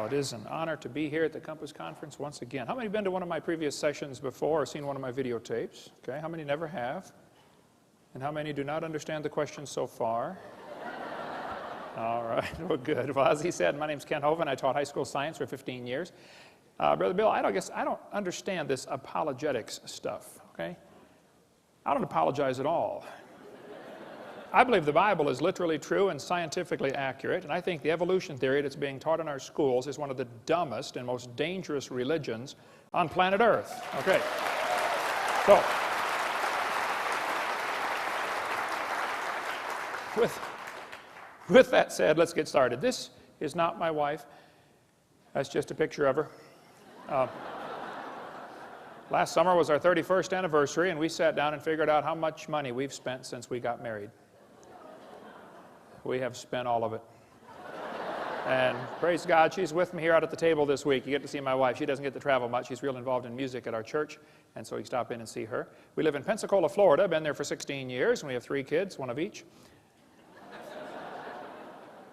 It is an honor to be here at the Compass Conference once again. How many have been to one of my previous sessions before or seen one of my videotapes? Okay, how many never have? And how many do not understand the question so far? All right, well, good. Well, as he said, my name's Ken Hovind. I taught high school science for 15 years. Brother Bill, I don't understand this apologetics stuff, okay? I don't apologize at all. I believe the Bible is literally true and scientifically accurate, and I think the evolution theory that's being taught in our schools is one of the dumbest and most dangerous religions on planet Earth. Okay. So, with that said, let's get started. This is not my wife. That's just a picture of her. Last summer was our 31st anniversary, and we sat down and figured out how much money we've spent since we got married. We have spent all of it. And praise God, she's with me here out at the table this week. You get to see my wife. She doesn't get to travel much. She's real involved in music at our church, and so you stop in and see her. We live in Pensacola, Florida. Been there for 16 years, and we have 3 kids, one of each.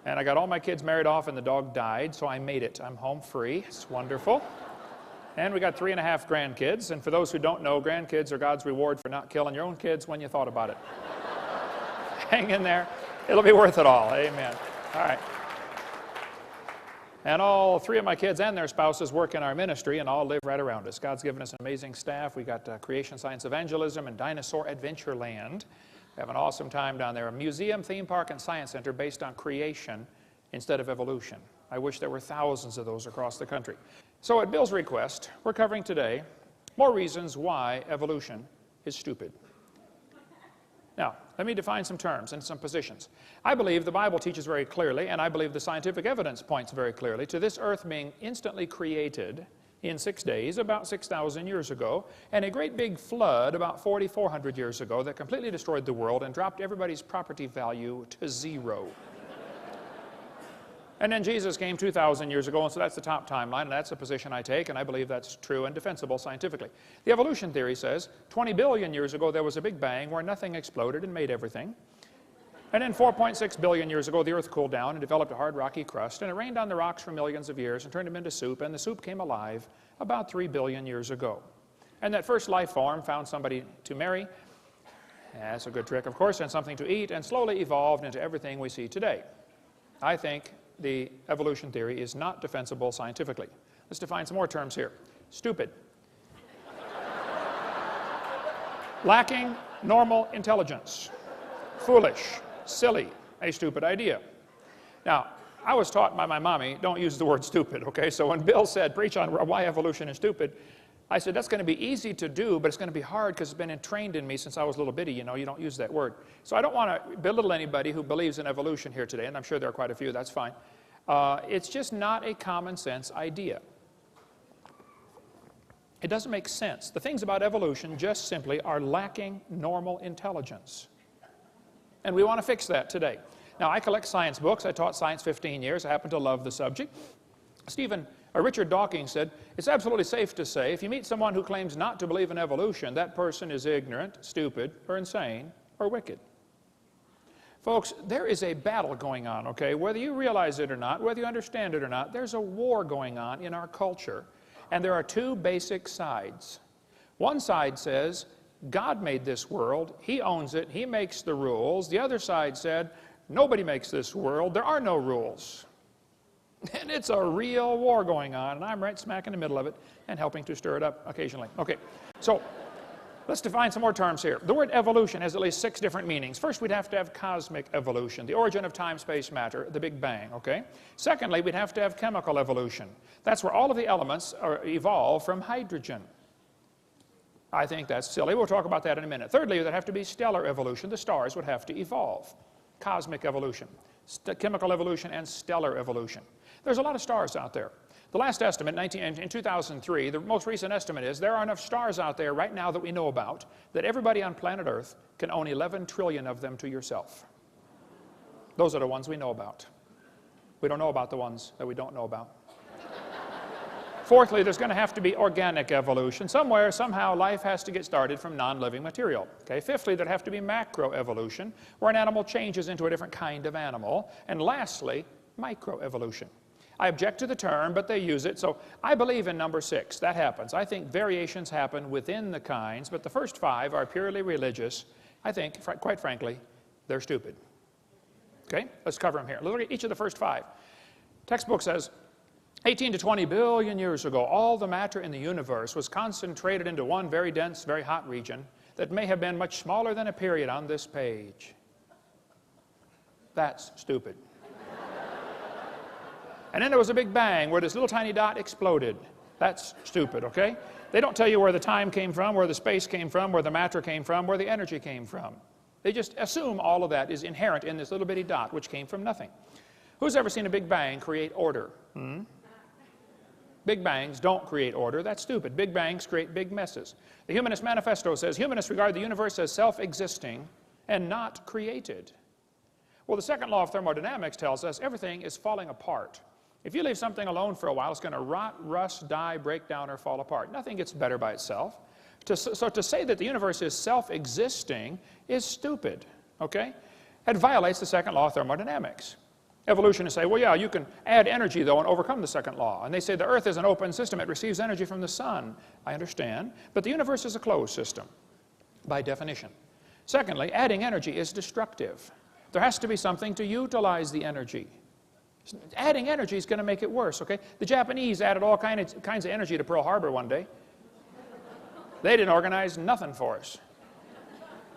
And I got all my kids married off, and the dog died, so I made it. I'm home free. It's wonderful. And we got 3.5 grandkids. And for those who don't know, grandkids are God's reward for not killing your own kids when you thought about it. Hang in there. It'll be worth it all. Amen. All right. And all 3 of my kids and their spouses work in our ministry and all live right around us. God's given us an amazing staff. We got Creation Science Evangelism and Dinosaur Adventure Land. We have an awesome time down there. A museum, theme park, and science center based on creation instead of evolution. I wish there were thousands of those across the country. So at Bill's request, we're covering today more reasons why evolution is stupid. Now, let me define some terms and some positions. I believe the Bible teaches very clearly, and I believe the scientific evidence points very clearly to this earth being instantly created in 6 days about 6,000 years ago, and a great big flood about 4,400 years ago that completely destroyed the world and dropped everybody's property value to 0. And then Jesus came 2,000 years ago, and so that's the top timeline, and that's the position I take, and I believe that's true and defensible scientifically. The evolution theory says 20 billion years ago there was a big bang where nothing exploded and made everything. And then 4.6 billion years ago the earth cooled down and developed a hard rocky crust, and it rained on the rocks for millions of years and turned them into soup, and the soup came alive about 3 billion years ago. And that first life form found somebody to marry. That's a good trick, of course, and something to eat, and slowly evolved into everything we see today. I think the evolution theory is not defensible scientifically. Let's define some more terms here. Stupid. Lacking normal intelligence. Foolish. Silly. A stupid idea. Now, I was taught by my mommy, don't use the word stupid, okay? So when Bill said, preach on why evolution is stupid, I said, that's going to be easy to do, but it's going to be hard because it's been entrained in me since I was a little bitty. You know, you don't use that word. So I don't want to belittle anybody who believes in evolution here today, and I'm sure there are quite a few. That's fine. It's just not a common sense idea. It doesn't make sense. The things about evolution just simply are lacking normal intelligence. And we want to fix that today. Now, I collect science books. I taught science 15 years. I happen to love the subject. Richard Dawkins said, it's absolutely safe to say if you meet someone who claims not to believe in evolution, that person is ignorant, stupid, or insane, or wicked. Folks, there is a battle going on, okay? Whether you realize it or not, whether you understand it or not, there's a war going on in our culture, and there are 2 basic sides. One side says, God made this world, He owns it, He makes the rules. The other side said, nobody makes this world, there are no rules. And it's a real war going on, and I'm right smack in the middle of it and helping to stir it up occasionally. Okay, so let's define some more terms here. The word evolution has at least 6 different meanings. First, we'd have to have cosmic evolution, the origin of time, space, matter, the Big Bang, okay? Secondly, we'd have to have chemical evolution. That's where all of the elements evolve from hydrogen. I think that's silly. We'll talk about that in a minute. Thirdly, there'd have to be stellar evolution. The stars would have to evolve. Cosmic evolution, chemical evolution, and stellar evolution. There's a lot of stars out there. The last estimate, in 2003, the most recent estimate is there are enough stars out there right now that we know about that everybody on planet Earth can own 11 trillion of them to yourself. Those are the ones we know about. We don't know about the ones that we don't know about. Fourthly, there's going to have to be organic evolution. Somewhere, somehow, life has to get started from non-living material. Okay? Fifthly, there'd have to be macroevolution, where an animal changes into a different kind of animal. And lastly, microevolution. I object to the term, but they use it. So I believe in number 6. That happens. I think variations happen within the kinds, but the first 5 are purely religious. I think, quite frankly, they're stupid. Okay? Let's cover them here. Look at each of the first 5. Textbook says, 18 to 20 billion years ago, all the matter in the universe was concentrated into one very dense, very hot region that may have been much smaller than a period on this page. That's stupid. And then there was a big bang where this little tiny dot exploded. That's stupid, okay? They don't tell you where the time came from, where the space came from, where the matter came from, where the energy came from. They just assume all of that is inherent in this little bitty dot, which came from nothing. Who's ever seen a big bang create order? Big bangs don't create order. That's stupid. Big bangs create big messes. The Humanist Manifesto says humanists regard the universe as self-existing and not created. Well, the second law of thermodynamics tells us everything is falling apart. If you leave something alone for a while, it's going to rot, rust, die, break down, or fall apart. Nothing gets better by itself. So to say that the universe is self-existing is stupid, okay? It violates the second law of thermodynamics. Evolutionists say, well, yeah, you can add energy, though, and overcome the second law. And they say the Earth is an open system. It receives energy from the sun. I understand. But the universe is a closed system, by definition. Secondly, adding energy is destructive. There has to be something to utilize the energy. Adding energy is going to make it worse, okay? The Japanese added all kinds of energy to Pearl Harbor one day. They didn't organize nothing for us.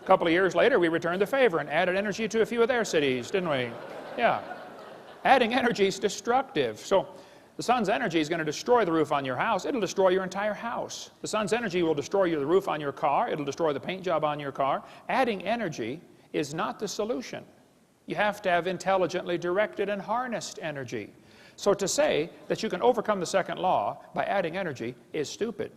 A couple of years later, we returned the favor and added energy to a few of their cities, didn't we? Yeah. Adding energy is destructive. So the sun's energy is going to destroy the roof on your house. It'll destroy your entire house. The sun's energy will destroy the roof on your car. It'll destroy the paint job on your car. Adding energy is not the solution. You have to have intelligently directed and harnessed energy. So to say that you can overcome the second law by adding energy is stupid.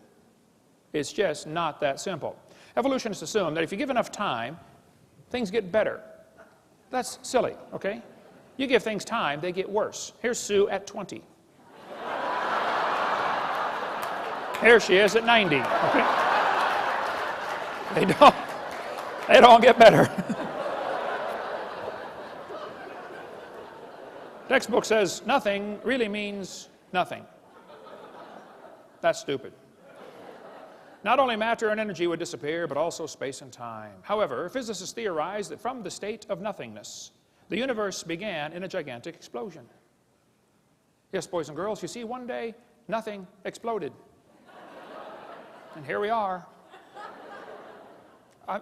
It's just not that simple. Evolutionists assume that if you give enough time, things get better. That's silly, okay? You give things time, they get worse. Here's Sue at 20. Here she is at 90, okay? They don't get better. Textbook says nothing really means nothing. That's stupid. Not only matter and energy would disappear, but also space and time. However, physicists theorize that from the state of nothingness, the universe began in a gigantic explosion. Yes, boys and girls, you see, one day, nothing exploded. And here we are.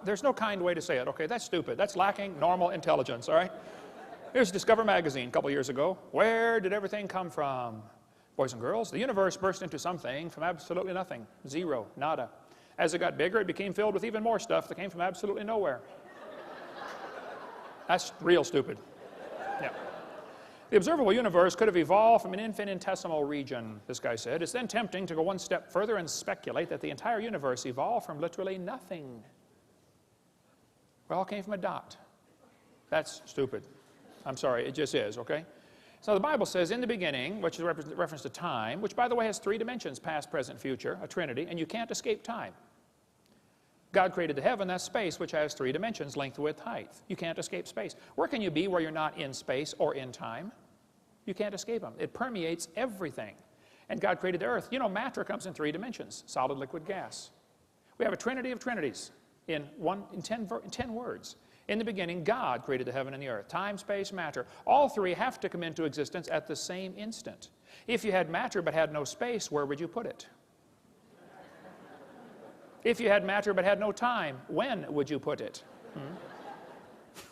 There's no kind way to say it, okay? That's stupid. That's lacking normal intelligence, all right? Here's Discover magazine a couple years ago. Where did everything come from? Boys and girls, the universe burst into something from absolutely nothing. Zero, nada. As it got bigger, it became filled with even more stuff that came from absolutely nowhere. That's real stupid. Yeah. The observable universe could have evolved from an infinitesimal region, this guy said. It's then tempting to go one step further and speculate that the entire universe evolved from literally nothing. It all came from a dot. That's stupid. I'm sorry, it just is, okay? So the Bible says, in the beginning, which is a reference to time, which, by the way, has 3 dimensions, past, present, future, a trinity, and you can't escape time. God created the heaven, that's space, which has 3 dimensions, length, width, height. You can't escape space. Where can you be where you're not in space or in time? You can't escape them. It permeates everything. And God created the earth. You know, matter comes in 3 dimensions, solid, liquid, gas. We have a trinity of trinities in 10 words. In the beginning, God created the heaven and the earth. Time, space, matter. All 3 have to come into existence at the same instant. If you had matter but had no space, where would you put it? If you had matter but had no time, when would you put it?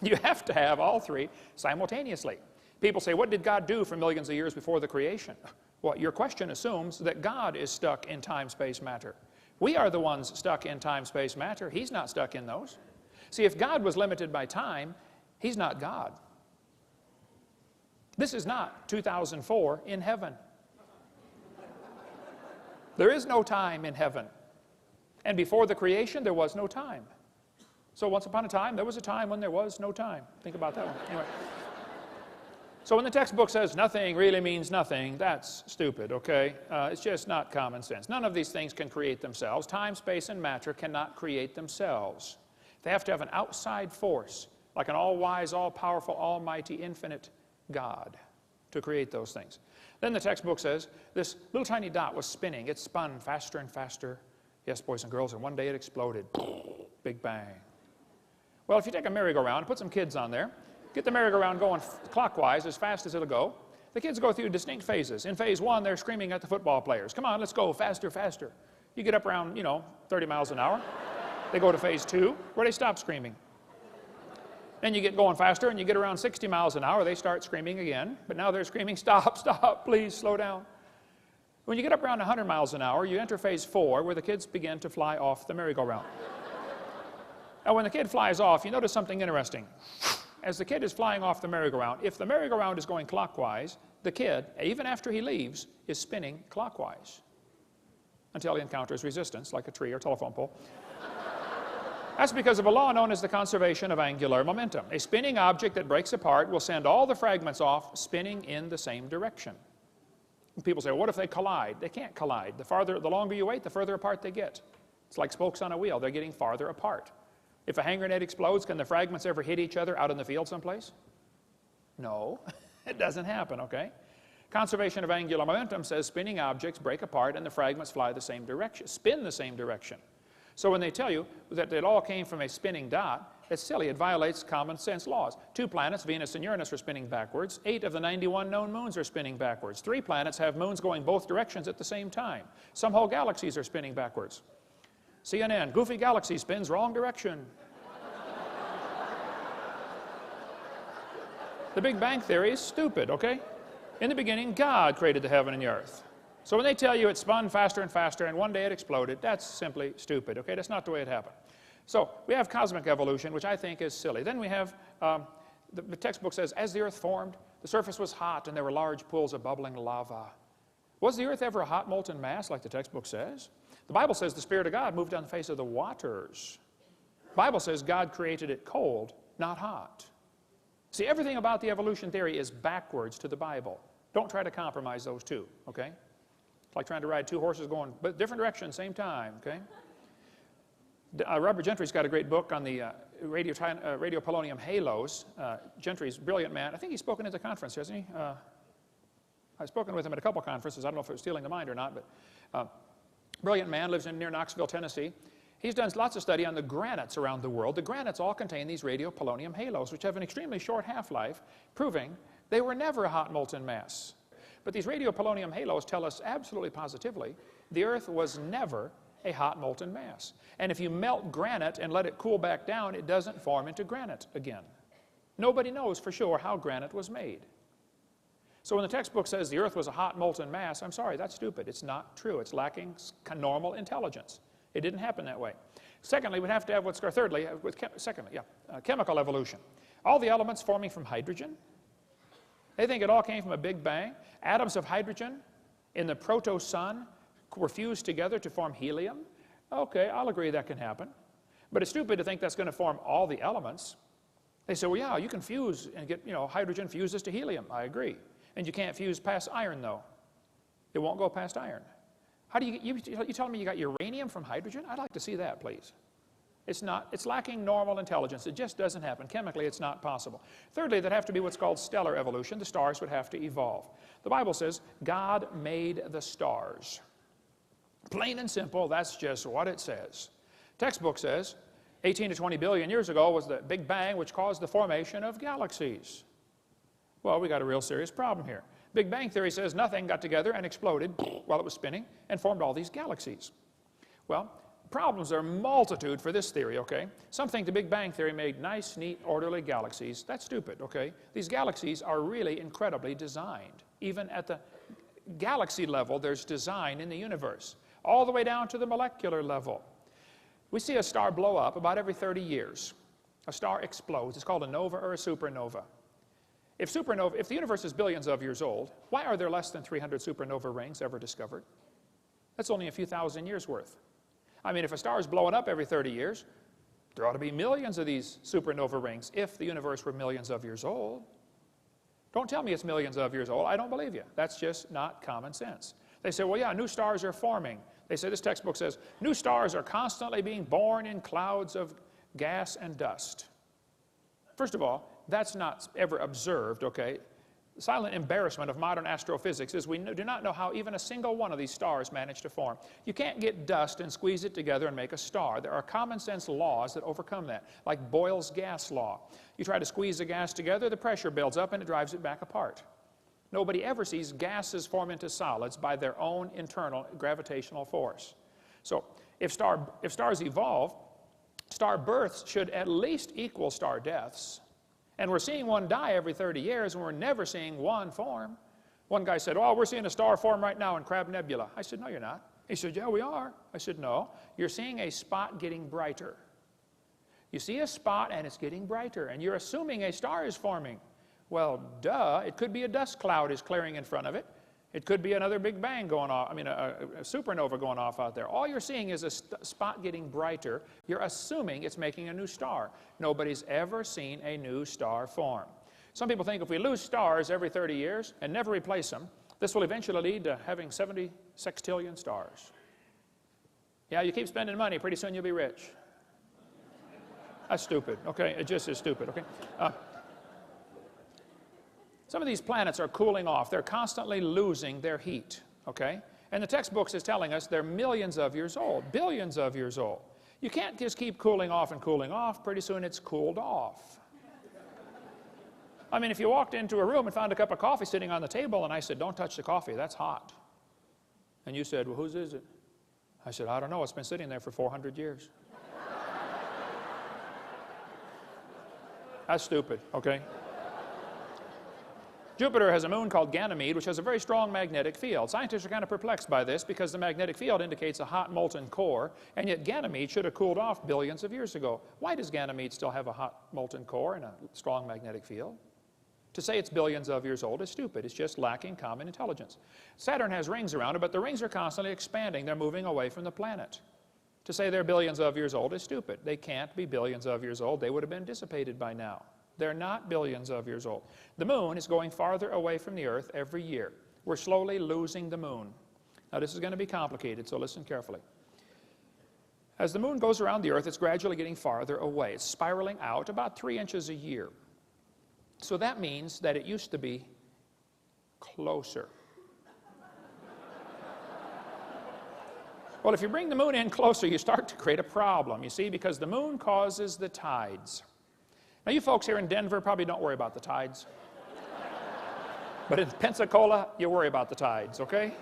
You have to have all 3 simultaneously. People say, what did God do for millions of years before the creation? Well, your question assumes that God is stuck in time, space, matter. We are the ones stuck in time, space, matter. He's not stuck in those. See, if God was limited by time, He's not God. This is not 2004 in heaven. There is no time in heaven. And before the creation, there was no time. So once upon a time, there was a time when there was no time. Think about that one. Anyway. So when the textbook says nothing really means nothing, that's stupid, okay? It's just not common sense. None of these things can create themselves. Time, space, and matter cannot create themselves. They have to have an outside force, like an all-wise, all-powerful, almighty, infinite God, to create those things. Then the textbook says this little tiny dot was spinning. It spun faster and faster. Yes, boys and girls, and one day it exploded. Big bang. Well, if you take a merry-go-round and put some kids on there, get the merry-go-round going clockwise as fast as it'll go, the kids go through distinct phases. In phase one, they're screaming at the football players. Come on, let's go, faster, faster. You get up around, 30 miles an hour. They go to phase two, where they stop screaming. Then you get going faster, and you get around 60 miles an hour, they start screaming again. But now they're screaming, stop, stop, please, slow down. When you get up around 100 miles an hour, you enter phase four, where the kids begin to fly off the merry-go-round. Now, when the kid flies off, you notice something interesting. As the kid is flying off the merry-go-round, if the merry-go-round is going clockwise, the kid, even after he leaves, is spinning clockwise until he encounters resistance, like a tree or telephone pole. That's because of a law known as the conservation of angular momentum. A spinning object that breaks apart will send all the fragments off spinning in the same direction. People say, well, what if they collide? They can't collide. The longer you wait, the further apart they get. It's like spokes on a wheel. They're getting farther apart. If a hand grenade explodes, can the fragments ever hit each other out in the field someplace? No, it doesn't happen, okay? Conservation of angular momentum says spinning objects break apart and the fragments fly the same direction, spin the same direction. So when they tell you that it all came from a spinning dot, it's silly. It violates common sense laws. 2 planets, Venus and Uranus, are spinning backwards. 8 of the 91 known moons are spinning backwards. 3 planets have moons going both directions at the same time. Some whole galaxies are spinning backwards. CNN, goofy galaxy spins wrong direction. The Big Bang Theory is stupid, okay? In the beginning, God created the heaven and the earth. So when they tell you it spun faster and faster and one day it exploded, that's simply stupid, okay? That's not the way it happened. So we have cosmic evolution, which I think is silly. Then we have, the textbook says, as the earth formed, the surface was hot and there were large pools of bubbling lava. Was the earth ever a hot molten mass like the textbook says? The Bible says the Spirit of God moved on the face of the waters. The Bible says God created it cold, not hot. See, everything about the evolution theory is backwards to the Bible. Don't try to compromise those two, okay? It's like trying to ride 2 horses going different directions, same time, okay? Robert Gentry's got a great book on the radio polonium halos. Gentry's a brilliant man. I think he's spoken at the conference, hasn't he? I've spoken with him at a couple conferences. I don't know if it was stealing the mind or not, but brilliant man, lives near Knoxville, Tennessee. He's done lots of study on the granites around the world. The granites all contain these radiopolonium halos, which have an extremely short half-life, proving they were never a hot molten mass. But these radiopolonium halos tell us absolutely positively the Earth was never a hot molten mass. And if you melt granite and let it cool back down, it doesn't form into granite again. Nobody knows for sure how granite was made. So when the textbook says the Earth was a hot molten mass, I'm sorry, that's stupid. It's not true. It's lacking normal intelligence. It didn't happen that way. Secondly, we'd have to have chemical evolution. All the elements forming from hydrogen. They think it all came from a big bang. Atoms of hydrogen in the proto-sun were fused together to form helium. Okay, I'll agree that can happen. But it's stupid to think that's going to form all the elements. They say, well, yeah, you can fuse and get, hydrogen fuses to helium. I agree. And you can't fuse past iron, though. It won't go past iron. How do you telling me you got uranium from hydrogen? I'd like to see that, please. It's lacking normal intelligence. It just doesn't happen. Chemically, it's not possible. Thirdly, there'd have to be what's called stellar evolution. The stars would have to evolve. The Bible says God made the stars. Plain and simple, that's just what it says. Textbook says 18 to 20 billion years ago was the Big Bang, which caused the formation of galaxies. Well, we got a real serious problem here. Big Bang theory says nothing got together and exploded while it was spinning and formed all these galaxies. Well, problems are multitude for this theory, okay? Some think the Big Bang theory made nice, neat, orderly galaxies. That's stupid, okay? These galaxies are really incredibly designed. Even at the galaxy level, there's design in the universe, all the way down to the molecular level. We see a star blow up about every 30 years. A star explodes. It's called a nova or a supernova. If the universe is billions of years old, why are there less than 300 supernova rings ever discovered? That's only a few thousand years worth. I mean, if a star is blowing up every 30 years, there ought to be millions of these supernova rings if the universe were millions of years old. Don't tell me it's millions of years old. I don't believe you. That's just not common sense. They say, well, yeah, new stars are forming. They say, this textbook says, new stars are constantly being born in clouds of gas and dust. First of all, that's not ever observed, okay? The silent embarrassment of modern astrophysics is we do not know how even a single one of these stars managed to form. You can't get dust and squeeze it together and make a star. There are common sense laws that overcome that, like Boyle's gas law. You try to squeeze the gas together, the pressure builds up and it drives it back apart. Nobody ever sees gases form into solids by their own internal gravitational force. So if stars evolve, star births should at least equal star deaths. And we're seeing one die every 30 years, and we're never seeing one form. One guy said, oh, we're seeing a star form right now in Crab Nebula. I said, no, you're not. He said, yeah, we are. I said, no, you're seeing a spot getting brighter. You see a spot, and it's getting brighter, and you're assuming a star is forming. Well, duh, it could be a dust cloud is clearing in front of it. It could be another Big Bang going off, a supernova going off out there. All you're seeing is a spot getting brighter. You're assuming it's making a new star. Nobody's ever seen a new star form. Some people think if we lose stars every 30 years and never replace them, this will eventually lead to having 70 sextillion stars. Yeah, you keep spending money, pretty soon you'll be rich. That's stupid, okay? It just is stupid, okay? Some of these planets are cooling off. They're constantly losing their heat, okay? And the textbooks is telling us they're millions of years old, billions of years old. You can't just keep cooling off and cooling off. Pretty soon it's cooled off. I mean, if you walked into a room and found a cup of coffee sitting on the table and I said, don't touch the coffee, that's hot. And you said, well, whose is it? I said, I don't know, it's been sitting there for 400 years. That's stupid, okay? Jupiter has a moon called Ganymede, which has a very strong magnetic field. Scientists are kind of perplexed by this because the magnetic field indicates a hot molten core, and yet Ganymede should have cooled off billions of years ago. Why does Ganymede still have a hot molten core and a strong magnetic field? To say it's billions of years old is stupid. It's just lacking common intelligence. Saturn has rings around it, but the rings are constantly expanding. They're moving away from the planet. To say they're billions of years old is stupid. They can't be billions of years old. They would have been dissipated by now. They're not billions of years old. The moon is going farther away from the Earth every year. We're slowly losing the moon. Now, this is going to be complicated, so listen carefully. As the moon goes around the Earth, it's gradually getting farther away. It's spiraling out about 3 inches a year. So that means that it used to be closer. Well, if you bring the moon in closer, you start to create a problem, you see, because the moon causes the tides. Now, you folks here in Denver probably don't worry about the tides. But in Pensacola, you worry about the tides, okay?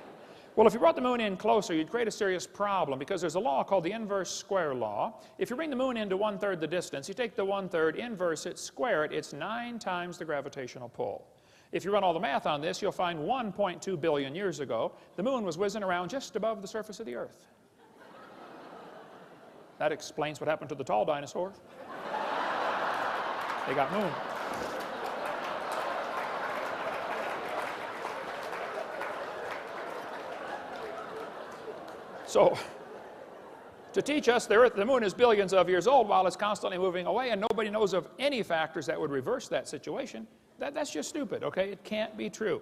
Well, if you brought the moon in closer, you'd create a serious problem because there's a law called the inverse square law. If you bring the moon into 1/3 the distance, you take the 1/3, inverse it, square it, it's 9 times the gravitational pull. If you run all the math on this, you'll find 1.2 billion years ago, the moon was whizzing around just above the surface of the Earth. That explains what happened to the tall dinosaurs. They got moon. So, to teach us the Earth, the moon is billions of years old while it's constantly moving away, and nobody knows of any factors that would reverse that situation, that's just stupid, okay? It can't be true.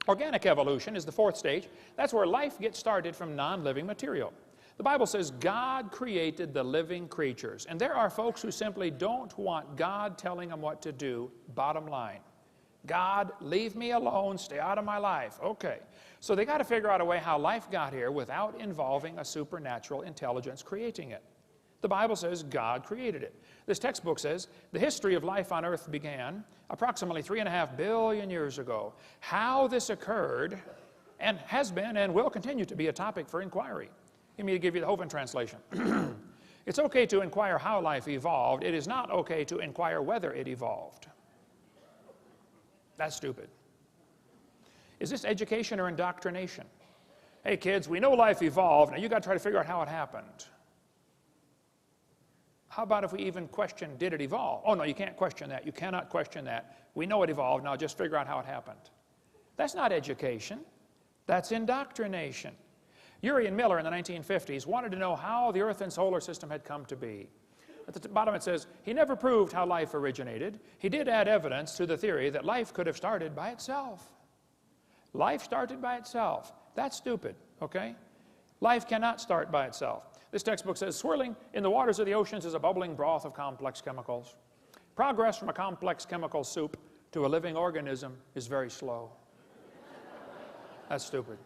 Organic evolution is the 4th stage. That's where life gets started from non-living material. The Bible says God created the living creatures, and there are folks who simply don't want God telling them what to do, bottom line. God, leave me alone, stay out of my life. Okay. So they got to figure out a way how life got here without involving a supernatural intelligence creating it. The Bible says God created it. This textbook says the history of life on Earth began approximately 3.5 billion years ago. How this occurred and has been and will continue to be a topic for inquiry. Let me give you the Hovind translation. It's okay to inquire how life evolved. It is not okay to inquire whether it evolved. That's stupid. Is this education or indoctrination? Hey kids, we know life evolved. Now you got to try to figure out how it happened. How about if we even question, did it evolve? Oh no, you can't question that. You cannot question that. We know it evolved. Now just figure out how it happened. That's not education. That's indoctrination. Urey and Miller in the 1950s wanted to know how the Earth and solar system had come to be. At the bottom it says, he never proved how life originated. He did add evidence to the theory that life could have started by itself. Life started by itself. That's stupid, okay? Life cannot start by itself. This textbook says, swirling in the waters of the oceans is a bubbling broth of complex chemicals. Progress from a complex chemical soup to a living organism is very slow. That's stupid.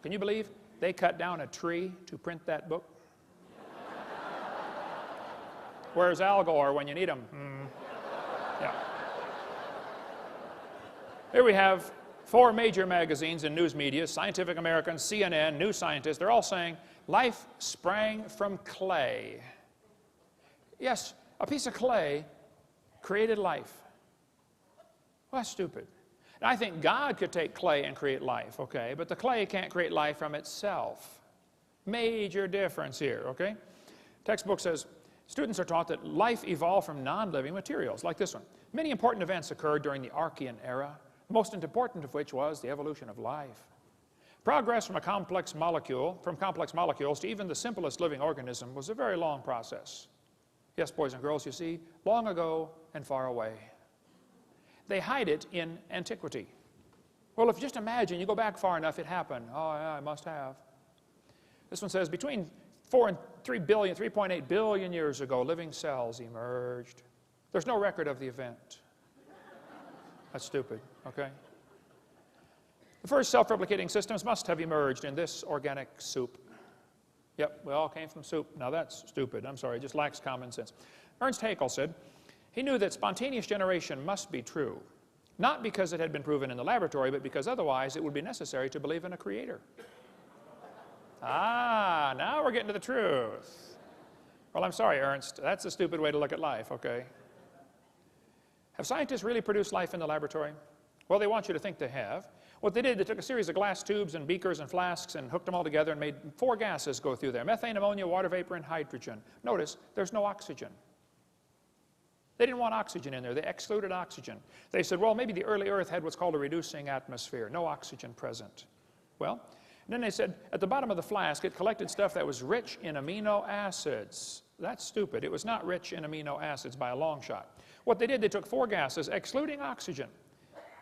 Can you believe they cut down a tree to print that book? Where's Al Gore when you need him? Yeah. Here we have 4 major magazines and news media, Scientific American, CNN, New Scientist. They're all saying life sprang from clay. Yes, a piece of clay created life. Well, that's stupid. And I think God could take clay and create life, okay? But the clay can't create life from itself. Major difference here, okay? Textbook says, students are taught that life evolved from non-living materials, like this one. Many important events occurred during the Archean era, the most important of which was the evolution of life. Progress from complex molecules to even the simplest living organism was a very long process. Yes, boys and girls, you see, long ago and far away. They hide it in antiquity. Well, if you just imagine, you go back far enough, it happened. Oh, yeah, it must have. This one says, between 4 and 3.8 billion years ago, living cells emerged. There's no record of the event. That's stupid, okay? The first self-replicating systems must have emerged in this organic soup. Yep, we all came from soup. Now that's stupid. I'm sorry, it just lacks common sense. Ernst Haeckel said, he knew that spontaneous generation must be true, not because it had been proven in the laboratory, but because otherwise it would be necessary to believe in a creator. Ah, now we're getting to the truth. Well, I'm sorry, Ernst. That's a stupid way to look at life, okay? Have scientists really produced life in the laboratory? Well, they want you to think they have. What they did, they took a series of glass tubes and beakers and flasks and hooked them all together and made 4 gases go through there: methane, ammonia, water vapor, and hydrogen. Notice, there's no oxygen. They didn't want oxygen in there. They excluded oxygen. They said, well, maybe the early Earth had what's called a reducing atmosphere, no oxygen present. Well, and then they said, at the bottom of the flask, it collected stuff that was rich in amino acids. That's stupid. It was not rich in amino acids by a long shot. What they did, they took 4 gases, excluding oxygen.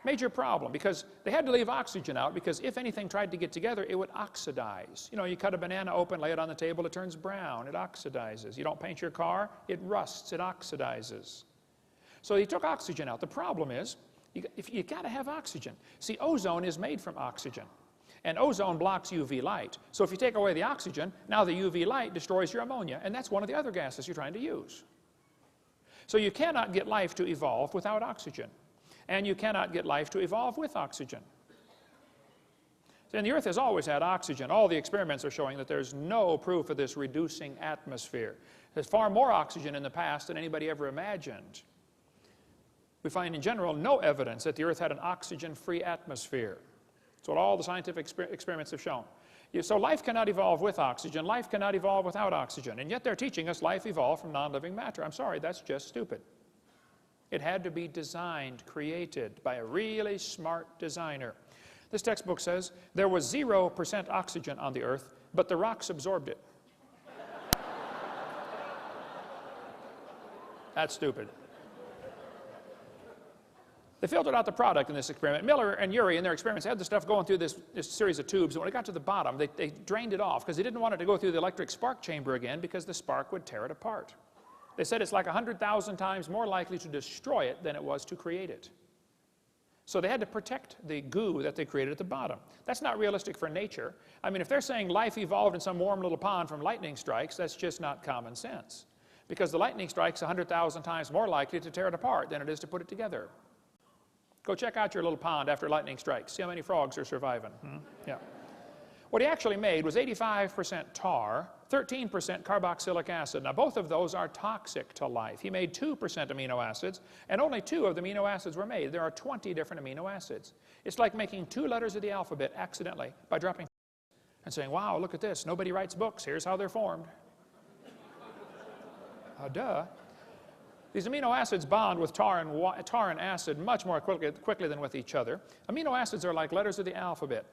Major problem, because they had to leave oxygen out, because if anything tried to get together, it would oxidize. You know, you cut a banana open, lay it on the table, it turns brown, it oxidizes. You don't paint your car, it rusts, it oxidizes. So he took oxygen out. The problem is, you got to have oxygen. See, ozone is made from oxygen, and ozone blocks UV light. So if you take away the oxygen, now the UV light destroys your ammonia, and that's one of the other gases you're trying to use. So you cannot get life to evolve without oxygen. And you cannot get life to evolve with oxygen. And the Earth has always had oxygen. All the experiments are showing that there's no proof of this reducing atmosphere. There's far more oxygen in the past than anybody ever imagined. We find in general no evidence that the Earth had an oxygen-free atmosphere. That's what all the scientific experiments have shown. So life cannot evolve with oxygen. Life cannot evolve without oxygen. And yet they're teaching us life evolved from non-living matter. I'm sorry, that's just stupid. It had to be designed, created by a really smart designer. This textbook says there was 0% oxygen on the Earth, but the rocks absorbed it. That's stupid. They filtered out the product in this experiment. Miller and Urey in their experiments had the stuff going through this series of tubes, and when it got to the bottom, they drained it off because they didn't want it to go through the electric spark chamber again because the spark would tear it apart. They said it's like 100,000 times more likely to destroy it than it was to create it. So they had to protect the goo that they created at the bottom. That's not realistic for nature. I mean, if they're saying life evolved in some warm little pond from lightning strikes, that's just not common sense. Because the lightning strike's 100,000 times more likely to tear it apart than it is to put it together. Go check out your little pond after lightning strikes. See how many frogs are surviving. Yeah. What he actually made was 85% tar, 13% carboxylic acid. Now, both of those are toxic to life. He made 2% amino acids, and only 2 of the amino acids were made. There are 20 different amino acids. It's like making 2 letters of the alphabet accidentally by dropping and saying, wow, look at this. Nobody writes books. Here's how they're formed. Duh. These amino acids bond with tar and acid much more quickly than with each other. Amino acids are like letters of the alphabet.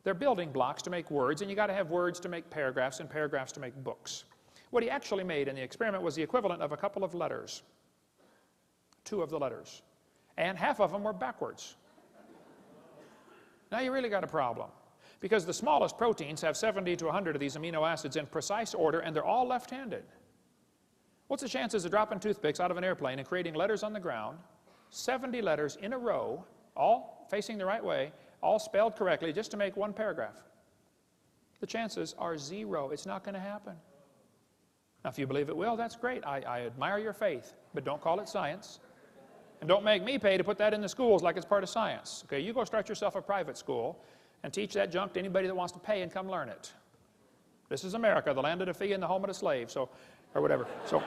They're building blocks to make words, and you got to have words to make paragraphs and paragraphs to make books. What he actually made in the experiment was the equivalent of a couple of letters. 2 of the letters. And half of them were backwards. Now you really got a problem. Because the smallest proteins have 70 to 100 of these amino acids in precise order, and they're all left-handed. What's the chances of dropping toothpicks out of an airplane and creating letters on the ground 70 letters in a row, all facing the right way, all spelled correctly, just to make one paragraph. The chances are 0. It's not going to happen. Now, if you believe it will, that's great. I admire your faith, but don't call it science. And don't make me pay to put that in the schools like it's part of science. Okay, you go start yourself a private school and teach that junk to anybody that wants to pay and come learn it. This is America, the land of the free and the home of the slave, so, or whatever. So,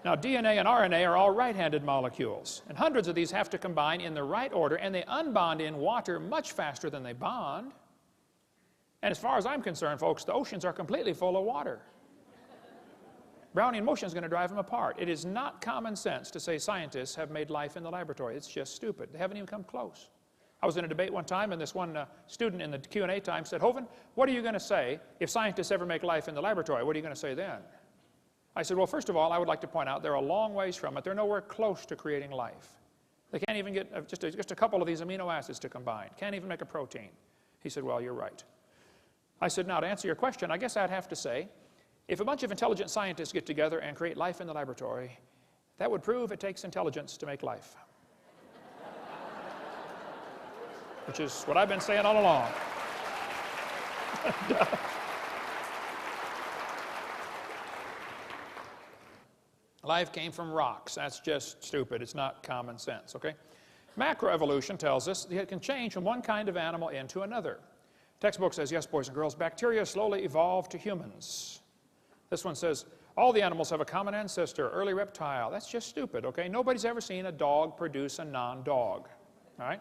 now, DNA and RNA are all right-handed molecules, and hundreds of these have to combine in the right order, and they unbond in water much faster than they bond. And as far as I'm concerned, folks, the oceans are completely full of water. Brownian motion is going to drive them apart. It is not common sense to say scientists have made life in the laboratory. It's just stupid. They haven't even come close. I was in a debate one time, and this one student in the Q&A time said, Hovind, what are you going to say if scientists ever make life in the laboratory? What are you going to say then? I said, well, first of all, I would like to point out they're a long ways from it. They're nowhere close to creating life. They can't even get just a couple of these amino acids to combine. Can't even make a protein. He said, well, you're right. I said, now, to answer your question, I guess I'd have to say, if a bunch of intelligent scientists get together and create life in the laboratory, that would prove it takes intelligence to make life. Which is what I've been saying all along. Life came from rocks. That's just stupid. It's not common sense, okay? Macroevolution tells us that it can change from one kind of animal into another. Textbook says, yes, boys and girls, bacteria slowly evolved to humans. This one says, all the animals have a common ancestor, early reptile. That's just stupid, okay? Nobody's ever seen a dog produce a non-dog, all right?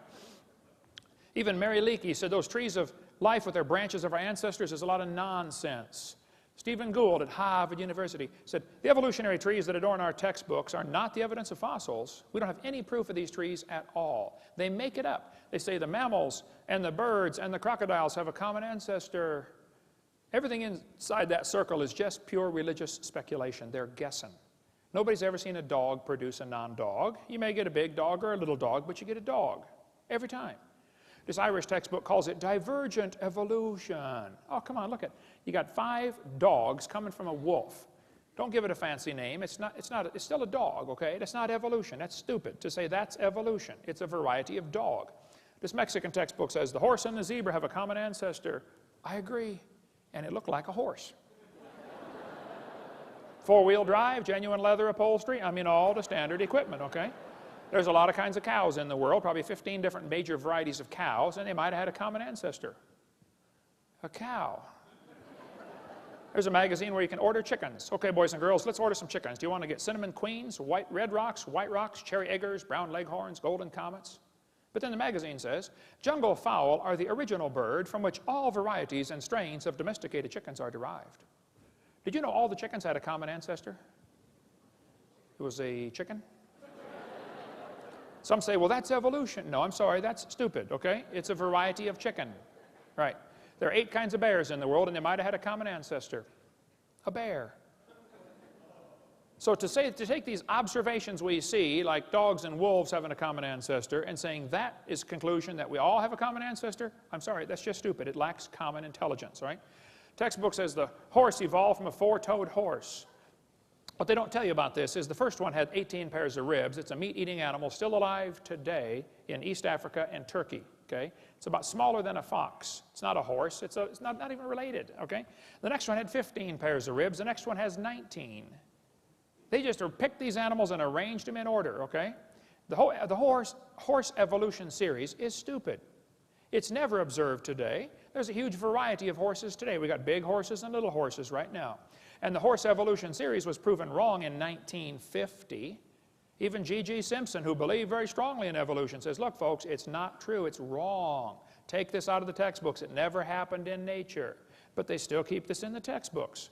Even Mary Leakey said those trees of life with their branches of our ancestors is a lot of nonsense. Stephen Gould at Harvard University said, the evolutionary trees that adorn our textbooks are not the evidence of fossils. We don't have any proof of these trees at all. They make it up. They say the mammals and the birds and the crocodiles have a common ancestor. Everything inside that circle is just pure religious speculation. They're guessing. Nobody's ever seen a dog produce a non-dog. You may get a big dog or a little dog, but you get a dog every time. This Irish textbook calls it divergent evolution. Oh, come on, look at it. You got 5 dogs coming from a wolf. Don't give it a fancy name. It's still a dog, okay? That's not evolution. That's stupid to say that's evolution. It's a variety of dog. This Mexican textbook says the horse and the zebra have a common ancestor. I agree. And it looked like a horse. 4-wheel drive, genuine leather upholstery. I mean, all the standard equipment, okay? There's a lot of kinds of cows in the world, probably 15 different major varieties of cows, and they might have had a common ancestor. A cow. There's a magazine where you can order chickens. Okay, boys and girls, let's order some chickens. Do you want to get cinnamon queens, red rocks, white rocks, cherry eggers, brown leghorns, golden comets? But then the magazine says, jungle fowl are the original bird from which all varieties and strains of domesticated chickens are derived. Did you know all the chickens had a common ancestor? It was a chicken. Some say, well, that's evolution. No, I'm sorry, that's stupid, okay? It's a variety of chicken, right? There are 8 kinds of bears in the world, and they might have had a common ancestor. A bear. So to take these observations we see, like dogs and wolves having a common ancestor, and saying that is conclusion that we all have a common ancestor, I'm sorry, that's just stupid. It lacks common intelligence, right? Textbook says the horse evolved from a 4-toed horse. What they don't tell you about this is the first one had 18 pairs of ribs. It's a meat-eating animal still alive today in East Africa and Turkey, okay? It's about smaller than a fox. It's not a horse. It's not even related, okay? The next one had 15 pairs of ribs. The next one has 19. They just picked these animals and arranged them in order, okay? The horse evolution series is stupid. It's never observed today. There's a huge variety of horses today. We got big horses and little horses right now. And the horse evolution series was proven wrong in 1950. Even G.G. Simpson, who believed very strongly in evolution, says, look, folks, it's not true. It's wrong. Take this out of the textbooks. It never happened in nature. But they still keep this in the textbooks.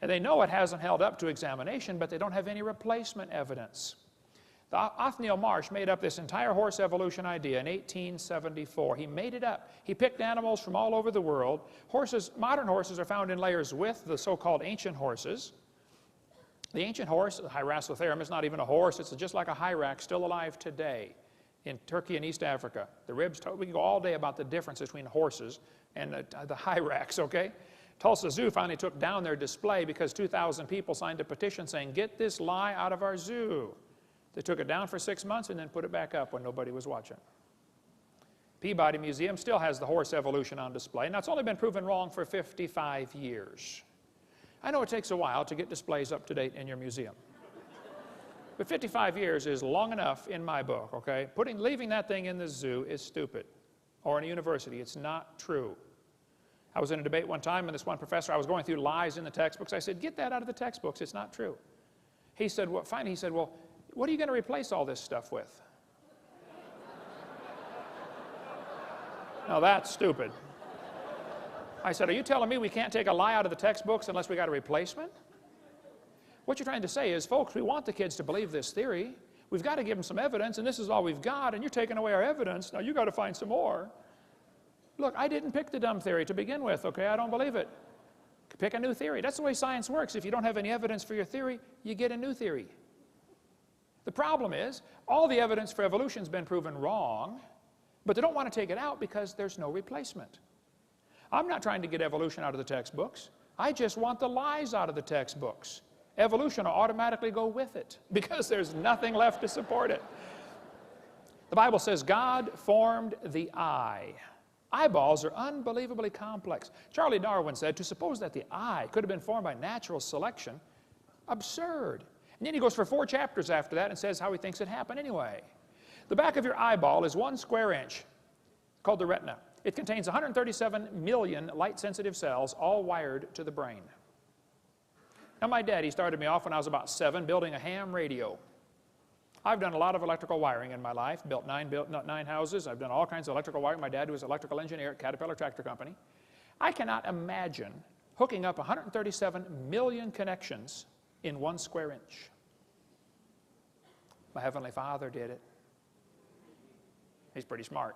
And they know it hasn't held up to examination, but they don't have any replacement evidence. Othniel Marsh made up this entire horse evolution idea in 1874. He made it up. He picked animals from all over the world. Modern horses are found in layers with the so-called ancient horses. The ancient horse, the Hyracotherum, is not even a horse. It's just like a hyrax, still alive today in Turkey and East Africa. The ribs, we can go all day about the difference between horses and the hyrax, okay? Tulsa Zoo finally took down their display because 2,000 people signed a petition saying, get this lie out of our zoo. They took it down for 6 months and then put it back up when nobody was watching. Peabody Museum still has the horse evolution on display. Now, it's only been proven wrong for 55 years. I know it takes a while to get displays up to date in your museum. But 55 years is long enough in my book, okay? Leaving that thing in the zoo is stupid. Or in a university, it's not true. I was in a debate one time, and this one professor, I was going through lies in the textbooks. I said, get that out of the textbooks, it's not true. He said, well, fine. He said, well, what are you going to replace all this stuff with? Now, that's stupid. I said, are you telling me we can't take a lie out of the textbooks unless we got a replacement? What you're trying to say is, folks, we want the kids to believe this theory. We've got to give them some evidence, and this is all we've got, and you're taking away our evidence. Now, you've got to find some more. Look, I didn't pick the dumb theory to begin with, okay? I don't believe it. Pick a new theory. That's the way science works. If you don't have any evidence for your theory, you get a new theory. The problem is, all the evidence for evolution has been proven wrong, but they don't want to take it out because there's no replacement. I'm not trying to get evolution out of the textbooks. I just want the lies out of the textbooks. Evolution will automatically go with it because there's nothing left to support it. The Bible says God formed the eye. Eyeballs are unbelievably complex. Charles Darwin said, to suppose that the eye could have been formed by natural selection, absurd. And then he goes for 4 chapters after that and says how he thinks it happened anyway. The back of your eyeball is 1 square inch, called the retina. It contains 137 million light-sensitive cells, all wired to the brain. Now, my daddy started me off when I was about 7 building a ham radio. I've done a lot of electrical wiring in my life, built 9 houses. I've done all kinds of electrical wiring. My dad was an electrical engineer at Caterpillar Tractor Company. I cannot imagine hooking up 137 million connections in 1 square inch. My Heavenly Father did it. He's pretty smart.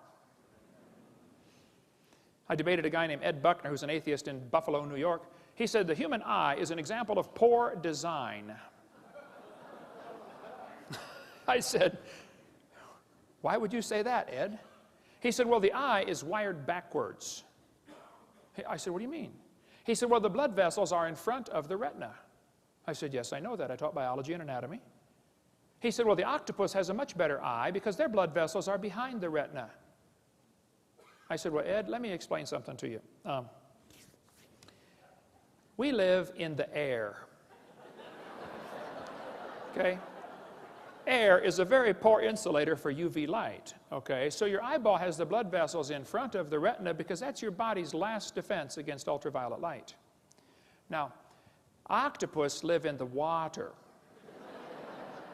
I debated a guy named Ed Buckner, who's an atheist in Buffalo, New York. He said the human eye is an example of poor design. I said, why would you say that, Ed? He said, well, the eye is wired backwards. I said, what do you mean? He said, well, the blood vessels are in front of the retina. I said, yes, I know that. I taught biology and anatomy. He said, well, the octopus has a much better eye because their blood vessels are behind the retina. I said, well, Ed, let me explain something to you. We live in the air. Okay? Air is a very poor insulator for UV light. Okay? So your eyeball has the blood vessels in front of the retina because that's your body's last defense against ultraviolet light. Now, octopus live in the water.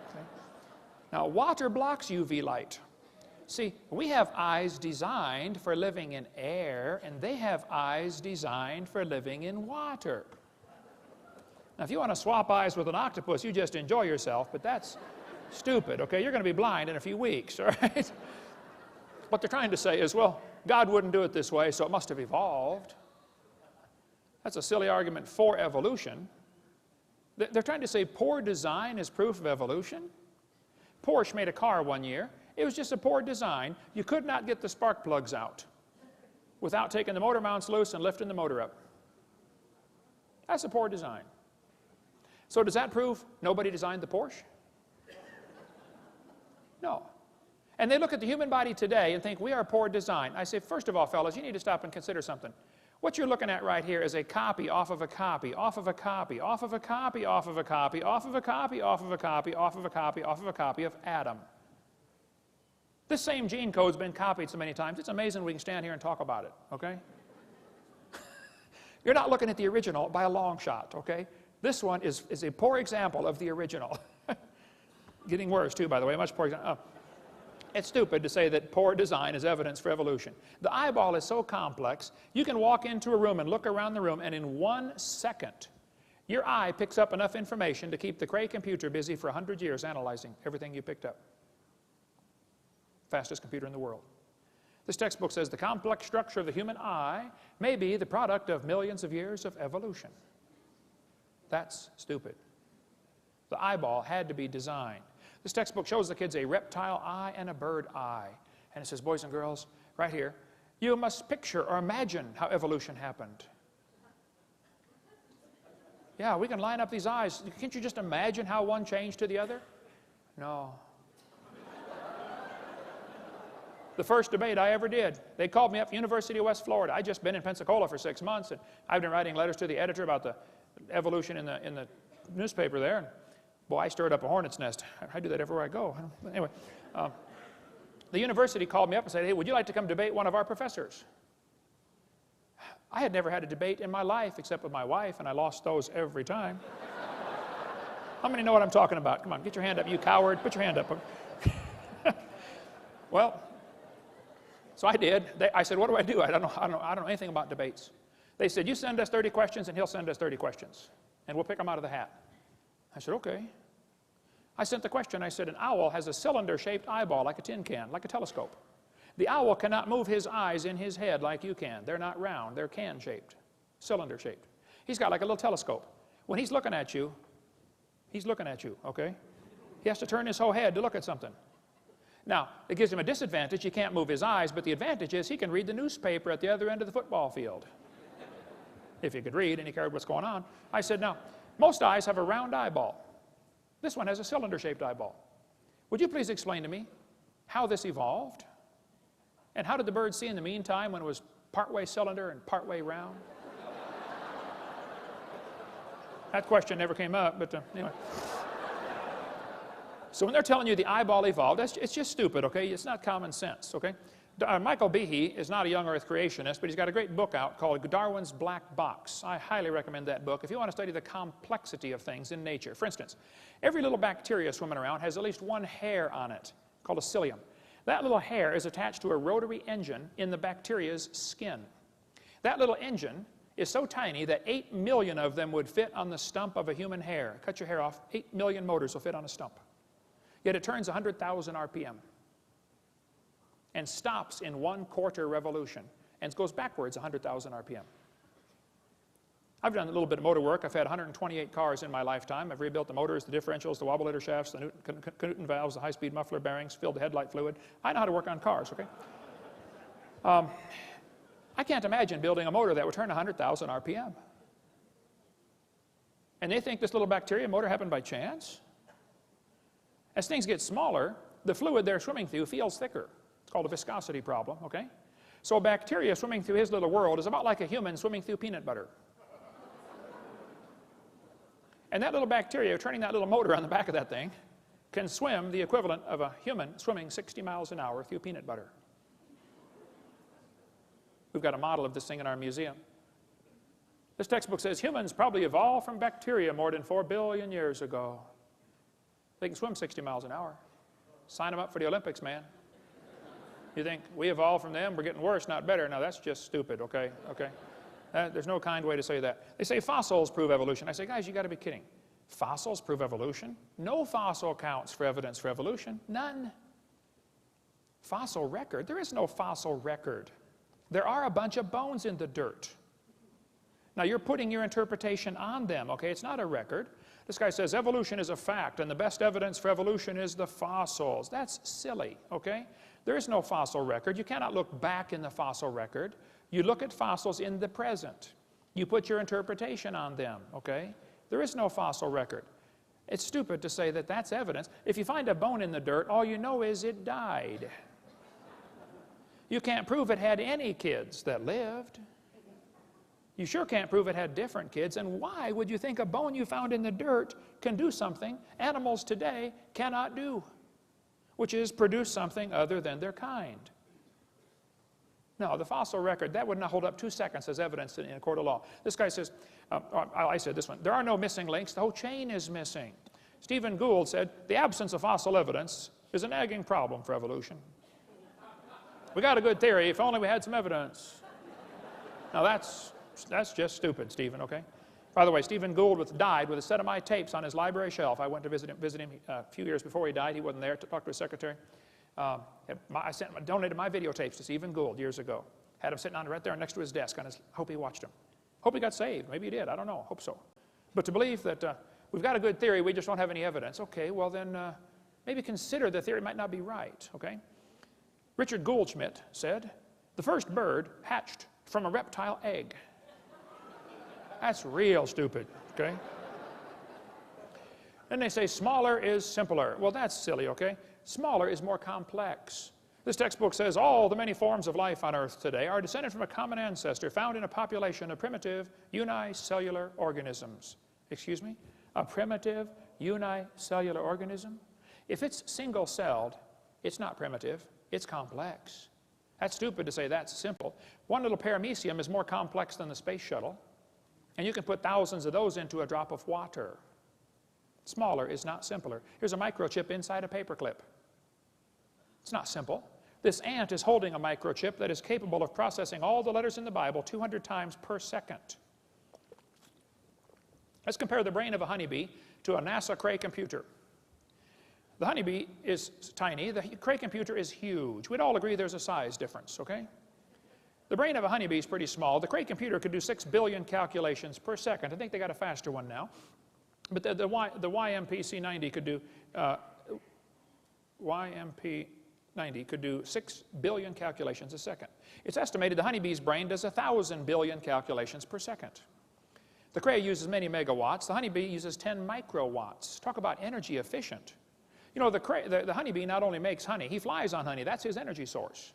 Okay? Now, water blocks UV light. See, we have eyes designed for living in air, and they have eyes designed for living in water. Now, if you want to swap eyes with an octopus, you just enjoy yourself, but that's stupid, okay? You're going to be blind in a few weeks, all right? What they're trying to say is, well, God wouldn't do it this way, so it must have evolved. That's a silly argument for evolution. They're trying to say poor design is proof of evolution. Porsche made a car one year. It was just a poor design. You could not get the spark plugs out without taking the motor mounts loose and lifting the motor up. That's a poor design. So does that prove nobody designed the Porsche? No. And they look at the human body today and think we are poor design. I say, first of all, fellas, you need to stop and consider something. What you're looking at right here is a copy off of a copy, off of a copy, off of a copy, off of a copy, off of a copy, off of a copy, off of a copy, off of a copy of Adam. This same gene code's been copied so many times, it's amazing we can stand here and talk about it, okay? You're not looking at the original by a long shot, okay? This one is a poor example of the original. Getting worse, too, by the way, much poor example. It's stupid to say that poor design is evidence for evolution. The eyeball is so complex, you can walk into a room and look around the room, and in 1 second, your eye picks up enough information to keep the Cray computer busy for 100 years analyzing everything you picked up. Fastest computer in the world. This textbook says the complex structure of the human eye may be the product of millions of years of evolution. That's stupid. The eyeball had to be designed. This textbook shows the kids a reptile eye and a bird eye. And it says, boys and girls, right here, you must picture or imagine how evolution happened. Yeah, we can line up these eyes. Can't you just imagine how one changed to the other? No. The first debate I ever did. They called me up from University of West Florida. I'd just been in Pensacola for 6 months, and I've been writing letters to the editor about the evolution in the newspaper there. And boy, I stirred up a hornet's nest. I do that everywhere I go. Anyway, the university called me up and said, hey, would you like to come debate one of our professors? I had never had a debate in my life except with my wife, and I lost those every time. How many know what I'm talking about? Come on, get your hand up, you coward. Put your hand up. Well, so I did. I said, what do I do? I don't know anything about debates. They said, you send us 30 questions, and he'll send us 30 questions, and we'll pick them out of the hat. I said, okay. I sent the question. I said, an owl has a cylinder-shaped eyeball like a tin can, like a telescope. The owl cannot move his eyes in his head like you can. They're not round. They're can-shaped, cylinder-shaped. He's got like a little telescope. When he's looking at you, okay? He has to turn his whole head to look at something. Now, it gives him a disadvantage. He can't move his eyes, but the advantage is he can read the newspaper at the other end of the football field. If he could read and he cared what's going on. I said, now, most eyes have a round eyeball. This one has a cylinder-shaped eyeball. Would you please explain to me how this evolved? And how did the bird see in the meantime when it was partway cylinder and partway round? That question never came up, but anyway. So when they're telling you the eyeball evolved, it's just stupid, okay? It's not common sense, okay? Michael Behe is not a young earth creationist, but he's got a great book out called Darwin's Black Box. I highly recommend that book if you want to study the complexity of things in nature. For instance, every little bacteria swimming around has at least one hair on it called a cilium. That little hair is attached to a rotary engine in the bacteria's skin. That little engine is so tiny that 8 million of them would fit on the stump of a human hair. Cut your hair off, 8 million motors will fit on a stump. Yet it turns 100,000 RPM and stops in 1/4 revolution and goes backwards 100,000 RPM. I've done a little bit of motor work. I've had 128 cars in my lifetime. I've rebuilt the motors, the differentials, the wobbleator shafts, the Newton valves, the high-speed muffler bearings, filled the headlight fluid. I know how to work on cars, okay? I can't imagine building a motor that would turn 100,000 RPM. And they think this little bacteria motor happened by chance? As things get smaller, the fluid they're swimming through feels thicker. It's called a viscosity problem, okay? So a bacteria swimming through his little world is about like a human swimming through peanut butter. And that little bacteria, turning that little motor on the back of that thing, can swim the equivalent of a human swimming 60 miles an hour through peanut butter. We've got a model of this thing in our museum. This textbook says humans probably evolved from bacteria more than 4 billion years ago. They can swim 60 miles an hour. Sign them up for the Olympics, man. You think we evolved from them, we're getting worse, not better. Now that's just stupid, okay? Okay. There's no kind way to say that. They say fossils prove evolution. I say, guys, you got to be kidding. Fossils prove evolution? No fossil counts for evidence for evolution. None. Fossil record? There is no fossil record. There are a bunch of bones in the dirt. Now you're putting your interpretation on them, okay? It's not a record. This guy says evolution is a fact, and the best evidence for evolution is the fossils. That's silly, okay? There is no fossil record. You cannot look back in the fossil record. You look at fossils in the present. You put your interpretation on them, okay? There is no fossil record. It's stupid to say that that's evidence. If you find a bone in the dirt, all you know is it died. You can't prove it had any kids that lived. You sure can't prove it had different kids. And why would you think a bone you found in the dirt can do something animals today cannot do, which is produce something other than their kind? No, the fossil record, that would not hold up 2 seconds as evidence in a court of law. This guy says, I said this one, there are no missing links, the whole chain is missing. Stephen Gould said, the absence of fossil evidence is a nagging problem for evolution. We got a good theory, if only we had some evidence. Now that's just stupid, Stephen, okay? By the way, Stephen Gould died with a set of my tapes on his library shelf. I went to visit him a few years before he died. He wasn't there to talk to his secretary. I donated my videotapes to Stephen Gould years ago. Had him sitting on right there next to his desk. Hope he watched them. Hope he got saved. Maybe he did. I don't know. Hope so. But to believe that we've got a good theory, we just don't have any evidence. Okay, well then maybe consider the theory might not be right, okay? Richard Goldschmidt said, the first bird hatched from a reptile egg. That's real stupid, okay? Then they say smaller is simpler. Well, that's silly, okay? Smaller is more complex. This textbook says all the many forms of life on Earth today are descended from a common ancestor found in a population of primitive unicellular organisms. Excuse me? A primitive unicellular organism? If it's single-celled, it's not primitive, it's complex. That's stupid to say that's simple. One little paramecium is more complex than the space shuttle, and you can put thousands of those into a drop of water. Smaller is not simpler. Here's a microchip inside a paperclip. It's not simple. This ant is holding a microchip that is capable of processing all the letters in the Bible 200 times per second. Let's compare the brain of a honeybee to a NASA Cray computer. The honeybee is tiny. The Cray computer is huge. We'd all agree there's a size difference, okay? The brain of a honeybee is pretty small. The Cray computer could do 6 billion calculations per second. I think they got a faster one now. But the YMPC-90 could do YMP-90 could do 6 billion calculations a second. It's estimated the honeybee's brain does 1,000 billion calculations per second. The Cray uses many megawatts. The honeybee uses 10 microwatts. Talk about energy efficient. You know, the honeybee not only makes honey, he flies on honey. That's his energy source.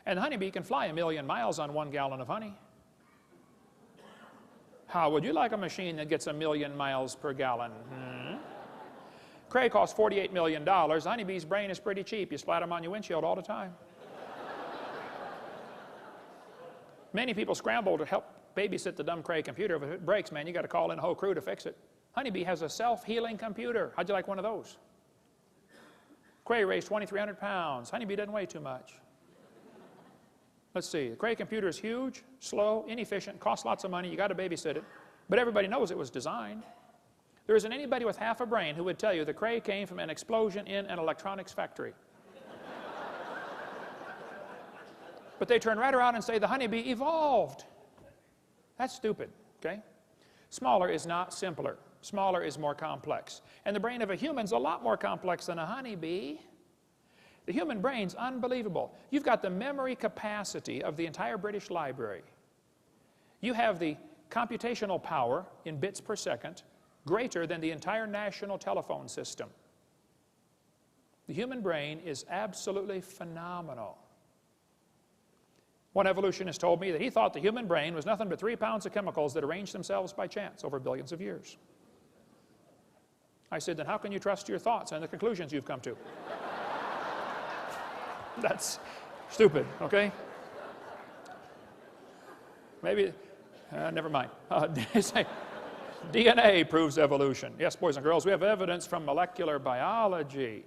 And the honeybee can fly 1,000,000 miles on 1 gallon of honey. How would you like a machine that gets 1,000,000 miles per gallon? Cray costs $48 million. The honeybee's brain is pretty cheap. You splat them on your windshield all the time. Many people scramble to help babysit the dumb Cray computer. If it breaks, man, you got to call in a whole crew to fix it. Honeybee has a self-healing computer. How'd you like one of those? Cray weighs 2,300 pounds. Honeybee doesn't weigh too much. Let's see. The Cray computer is huge, slow, inefficient, costs lots of money. You got to babysit it. But everybody knows it was designed. There isn't anybody with half a brain who would tell you the Cray came from an explosion in an electronics factory. But they turn right around and say the honeybee evolved. That's stupid, okay? Smaller is not simpler. Smaller is more complex. And the brain of a human's a lot more complex than a honeybee. The human brain's unbelievable. You've got the memory capacity of the entire British Library. You have the computational power in bits per second greater than the entire national telephone system. The human brain is absolutely phenomenal. One evolutionist told me that he thought the human brain was nothing but 3 pounds of chemicals that arranged themselves by chance over billions of years. I said, then how can you trust your thoughts and the conclusions you've come to? That's stupid, okay? Maybe, never mind. DNA proves evolution. Yes, boys and girls, we have evidence from molecular biology.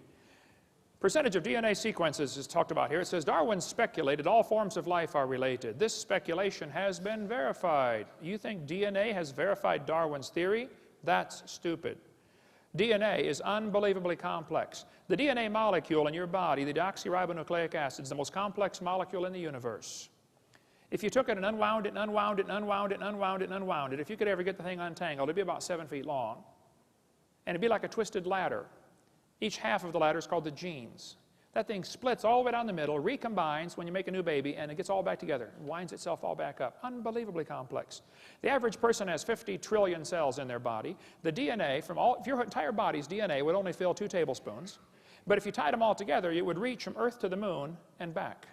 Percentage of DNA sequences is talked about here. It says Darwin speculated all forms of life are related. This speculation has been verified. You think DNA has verified Darwin's theory? That's stupid. DNA is unbelievably complex. The DNA molecule in your body, the deoxyribonucleic acid, is the most complex molecule in the universe. If you took it and unwound it and unwound it and unwound it and unwound it and unwound it, if you could ever get the thing untangled, it'd be about 7 feet long. And it'd be like a twisted ladder. Each half of the ladder is called the genes. That thing splits all the way down the middle, recombines when you make a new baby, and it gets all back together, winds itself all back up. Unbelievably complex. The average person has 50 trillion cells in their body. The DNA from all, if your entire body's DNA would only fill 2 tablespoons, but if you tied them all together, it would reach from Earth to the moon and back.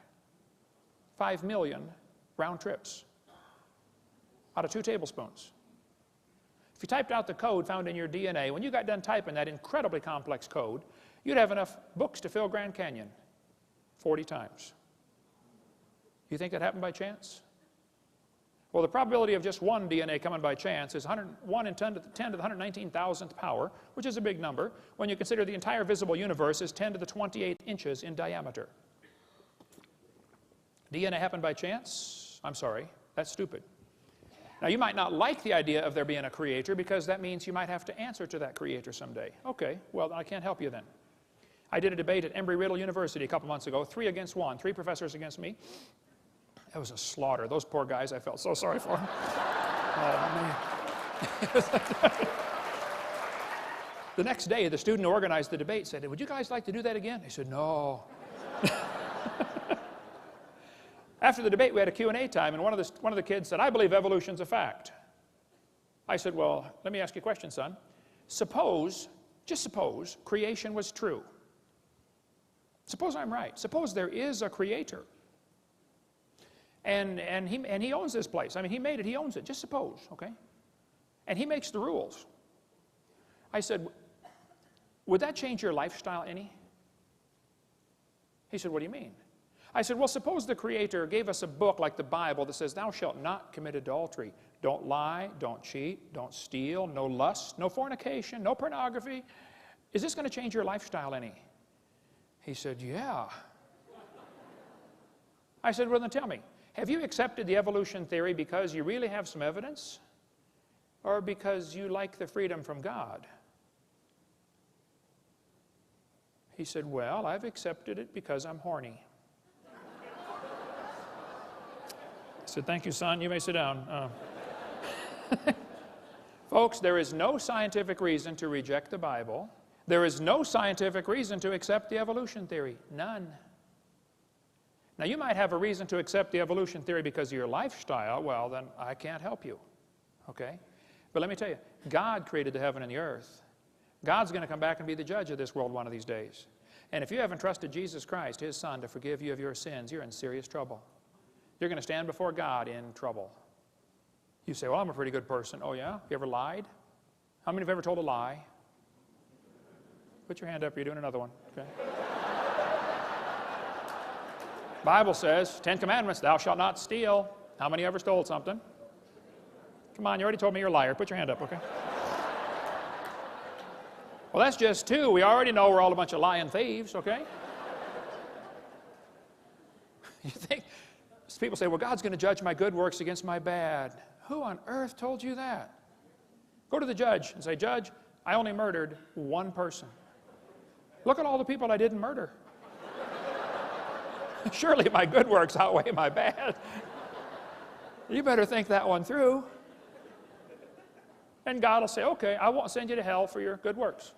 5 million round trips out of 2 tablespoons. If you typed out the code found in your DNA, when you got done typing that incredibly complex code, you'd have enough books to fill Grand Canyon 40 times. You think that happened by chance? Well, the probability of just one DNA coming by chance is 1 in 10 to the 119,000th power, which is a big number, when you consider the entire visible universe is 10 to the 28th inches in diameter. DNA happened by chance? I'm sorry, that's stupid. Now, you might not like the idea of there being a creator because that means you might have to answer to that creator someday. Okay, well, I can't help you then. I did a debate at Embry-Riddle University a couple months ago, 3 against 1, 3 professors against me. It was a slaughter. Those poor guys, I felt so sorry for them. Oh, man. The next day, the student who organized the debate said, would you guys like to do that again? I said, no. After the debate, we had a Q&A time, and one of the kids said, I believe evolution's a fact. I said, well, let me ask you a question, son. Suppose, just suppose, creation was true. Suppose I'm right. Suppose there is a creator. And he owns this place. I mean, he made it, he owns it. Just suppose, okay? And he makes the rules. I said, would that change your lifestyle any? He said, what do you mean? I said, well, suppose the Creator gave us a book like the Bible that says, thou shalt not commit adultery. Don't lie, don't cheat, don't steal, no lust, no fornication, no pornography. Is this going to change your lifestyle any? He said, yeah. I said, well, then tell me, have you accepted the evolution theory because you really have some evidence, or because you like the freedom from God? He said, well, I've accepted it because I'm horny. I said, thank you, son. You may sit down. Folks, there is no scientific reason to reject the Bible. There is no scientific reason to accept the evolution theory. None. Now, you might have a reason to accept the evolution theory because of your lifestyle. Well, then I can't help you. Okay? But let me tell you, God created the heaven and the earth. God's going to come back and be the judge of this world one of these days. And if you haven't trusted Jesus Christ, His Son, to forgive you of your sins, you're in serious trouble. You're going to stand before God in trouble. You say, well, I'm a pretty good person. Oh, yeah? You ever lied? How many have ever told a lie? Put your hand up. You're doing another one. Okay. Bible says, 10 Commandments, thou shalt not steal. How many ever stole something? Come on, you already told me you're a liar. Put your hand up, okay? Well, that's just 2. We already know we're all a bunch of lying thieves, okay? You think, people say, well, God's going to judge my good works against my bad. Who on earth told you that? Go to the judge and say, Judge, I only murdered 1 person. Look at all the people I didn't murder. Surely my good works outweigh my bad. You better think that one through. And God will say, okay, I won't send you to hell for your good works.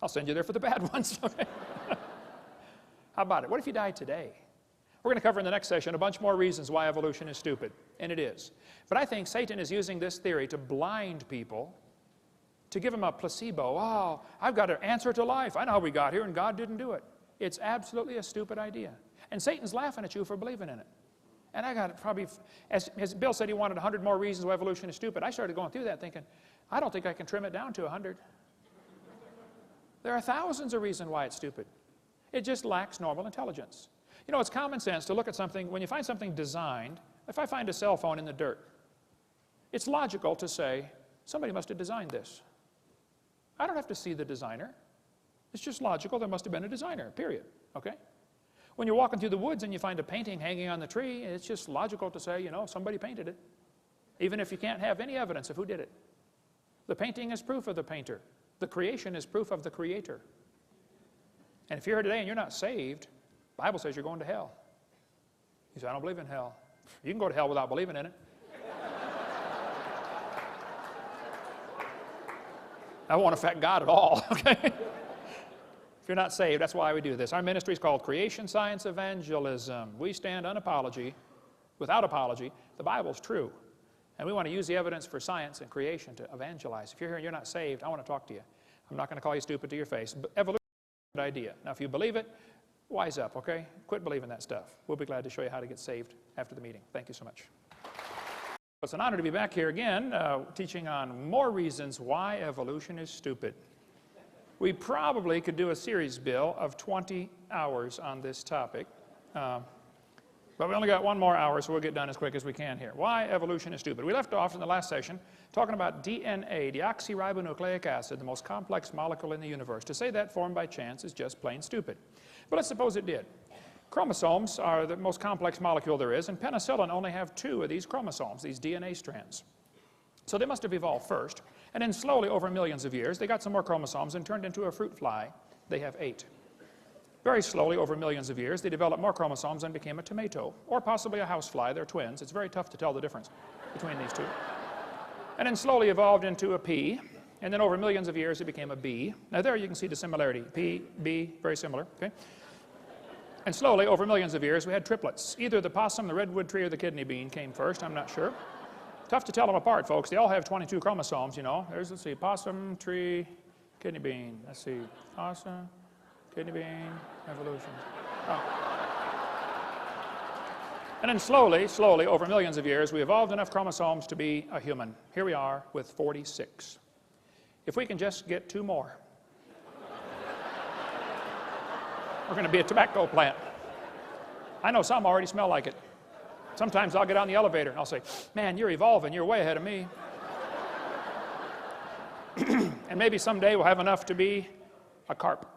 I'll send you there for the bad ones. How about it? What if you died today? We're going to cover in the next session a bunch more reasons why evolution is stupid, and it is. But I think Satan is using this theory to blind people, to give them a placebo. Oh, I've got an answer to life. I know how we got here, and God didn't do it. It's absolutely a stupid idea. And Satan's laughing at you for believing in it. And I got probably, as Bill said he wanted 100 more reasons why evolution is stupid. I started going through that thinking, I don't think I can trim it down to 100. There are thousands of reasons why it's stupid. It just lacks normal intelligence. You know, it's common sense to look at something, when you find something designed, if I find a cell phone in the dirt, it's logical to say, somebody must have designed this. I don't have to see the designer. It's just logical, there must have been a designer, period, okay? When you're walking through the woods and you find a painting hanging on the tree, it's just logical to say, you know, somebody painted it, even if you can't have any evidence of who did it. The painting is proof of the painter. The creation is proof of the Creator. And if you're here today and you're not saved, the Bible says you're going to hell. You say, I don't believe in hell. You can go to hell without believing in it. That won't affect God at all, okay? If you're not saved, that's why we do this. Our ministry is called Creation Science Evangelism. We stand without apology. The Bible's true. And we want to use the evidence for science and creation to evangelize. If you're here and you're not saved, I want to talk to you. I'm not going to call you stupid to your face. But evolution is a good idea. Now, if you believe it, wise up, okay? Quit believing that stuff. We'll be glad to show you how to get saved after the meeting. Thank you so much. It's an honor to be back here again, teaching on more reasons why evolution is stupid. We probably could do a series, Bill, of 20 hours on this topic. But we only got 1 more hour, so we'll get done as quick as we can here. Why evolution is stupid. We left off in the last session talking about DNA, deoxyribonucleic acid, the most complex molecule in the universe. To say that formed by chance is just plain stupid. But let's suppose it did. Chromosomes are the most complex molecule there is, and penicillin only have 2 of these chromosomes, these DNA strands. So they must have evolved first, and then slowly over millions of years, they got some more chromosomes and turned into a fruit fly. They have 8. Very slowly, over millions of years, they developed more chromosomes and became a tomato, or possibly a housefly. They're twins. It's very tough to tell the difference between these 2. And then slowly evolved into a pea, and then over millions of years, it became a bee. Now there you can see the similarity. Pea, bee, very similar, okay? And slowly, over millions of years, we had triplets. Either the possum, the redwood tree, or the kidney bean came first. I'm not sure. Tough to tell them apart, folks. They all have 22 chromosomes, you know. There's, let's see, possum, tree, kidney bean. Let's see, possum, kidney bean, evolution. Oh. And then slowly, over millions of years, we evolved enough chromosomes to be a human. Here we are with 46. If we can just get 2 more, we're going to be a tobacco plant. I know some already smell like it. Sometimes I'll get on the elevator and I'll say, man, you're evolving, you're way ahead of me. And maybe someday we'll have enough to be a carp.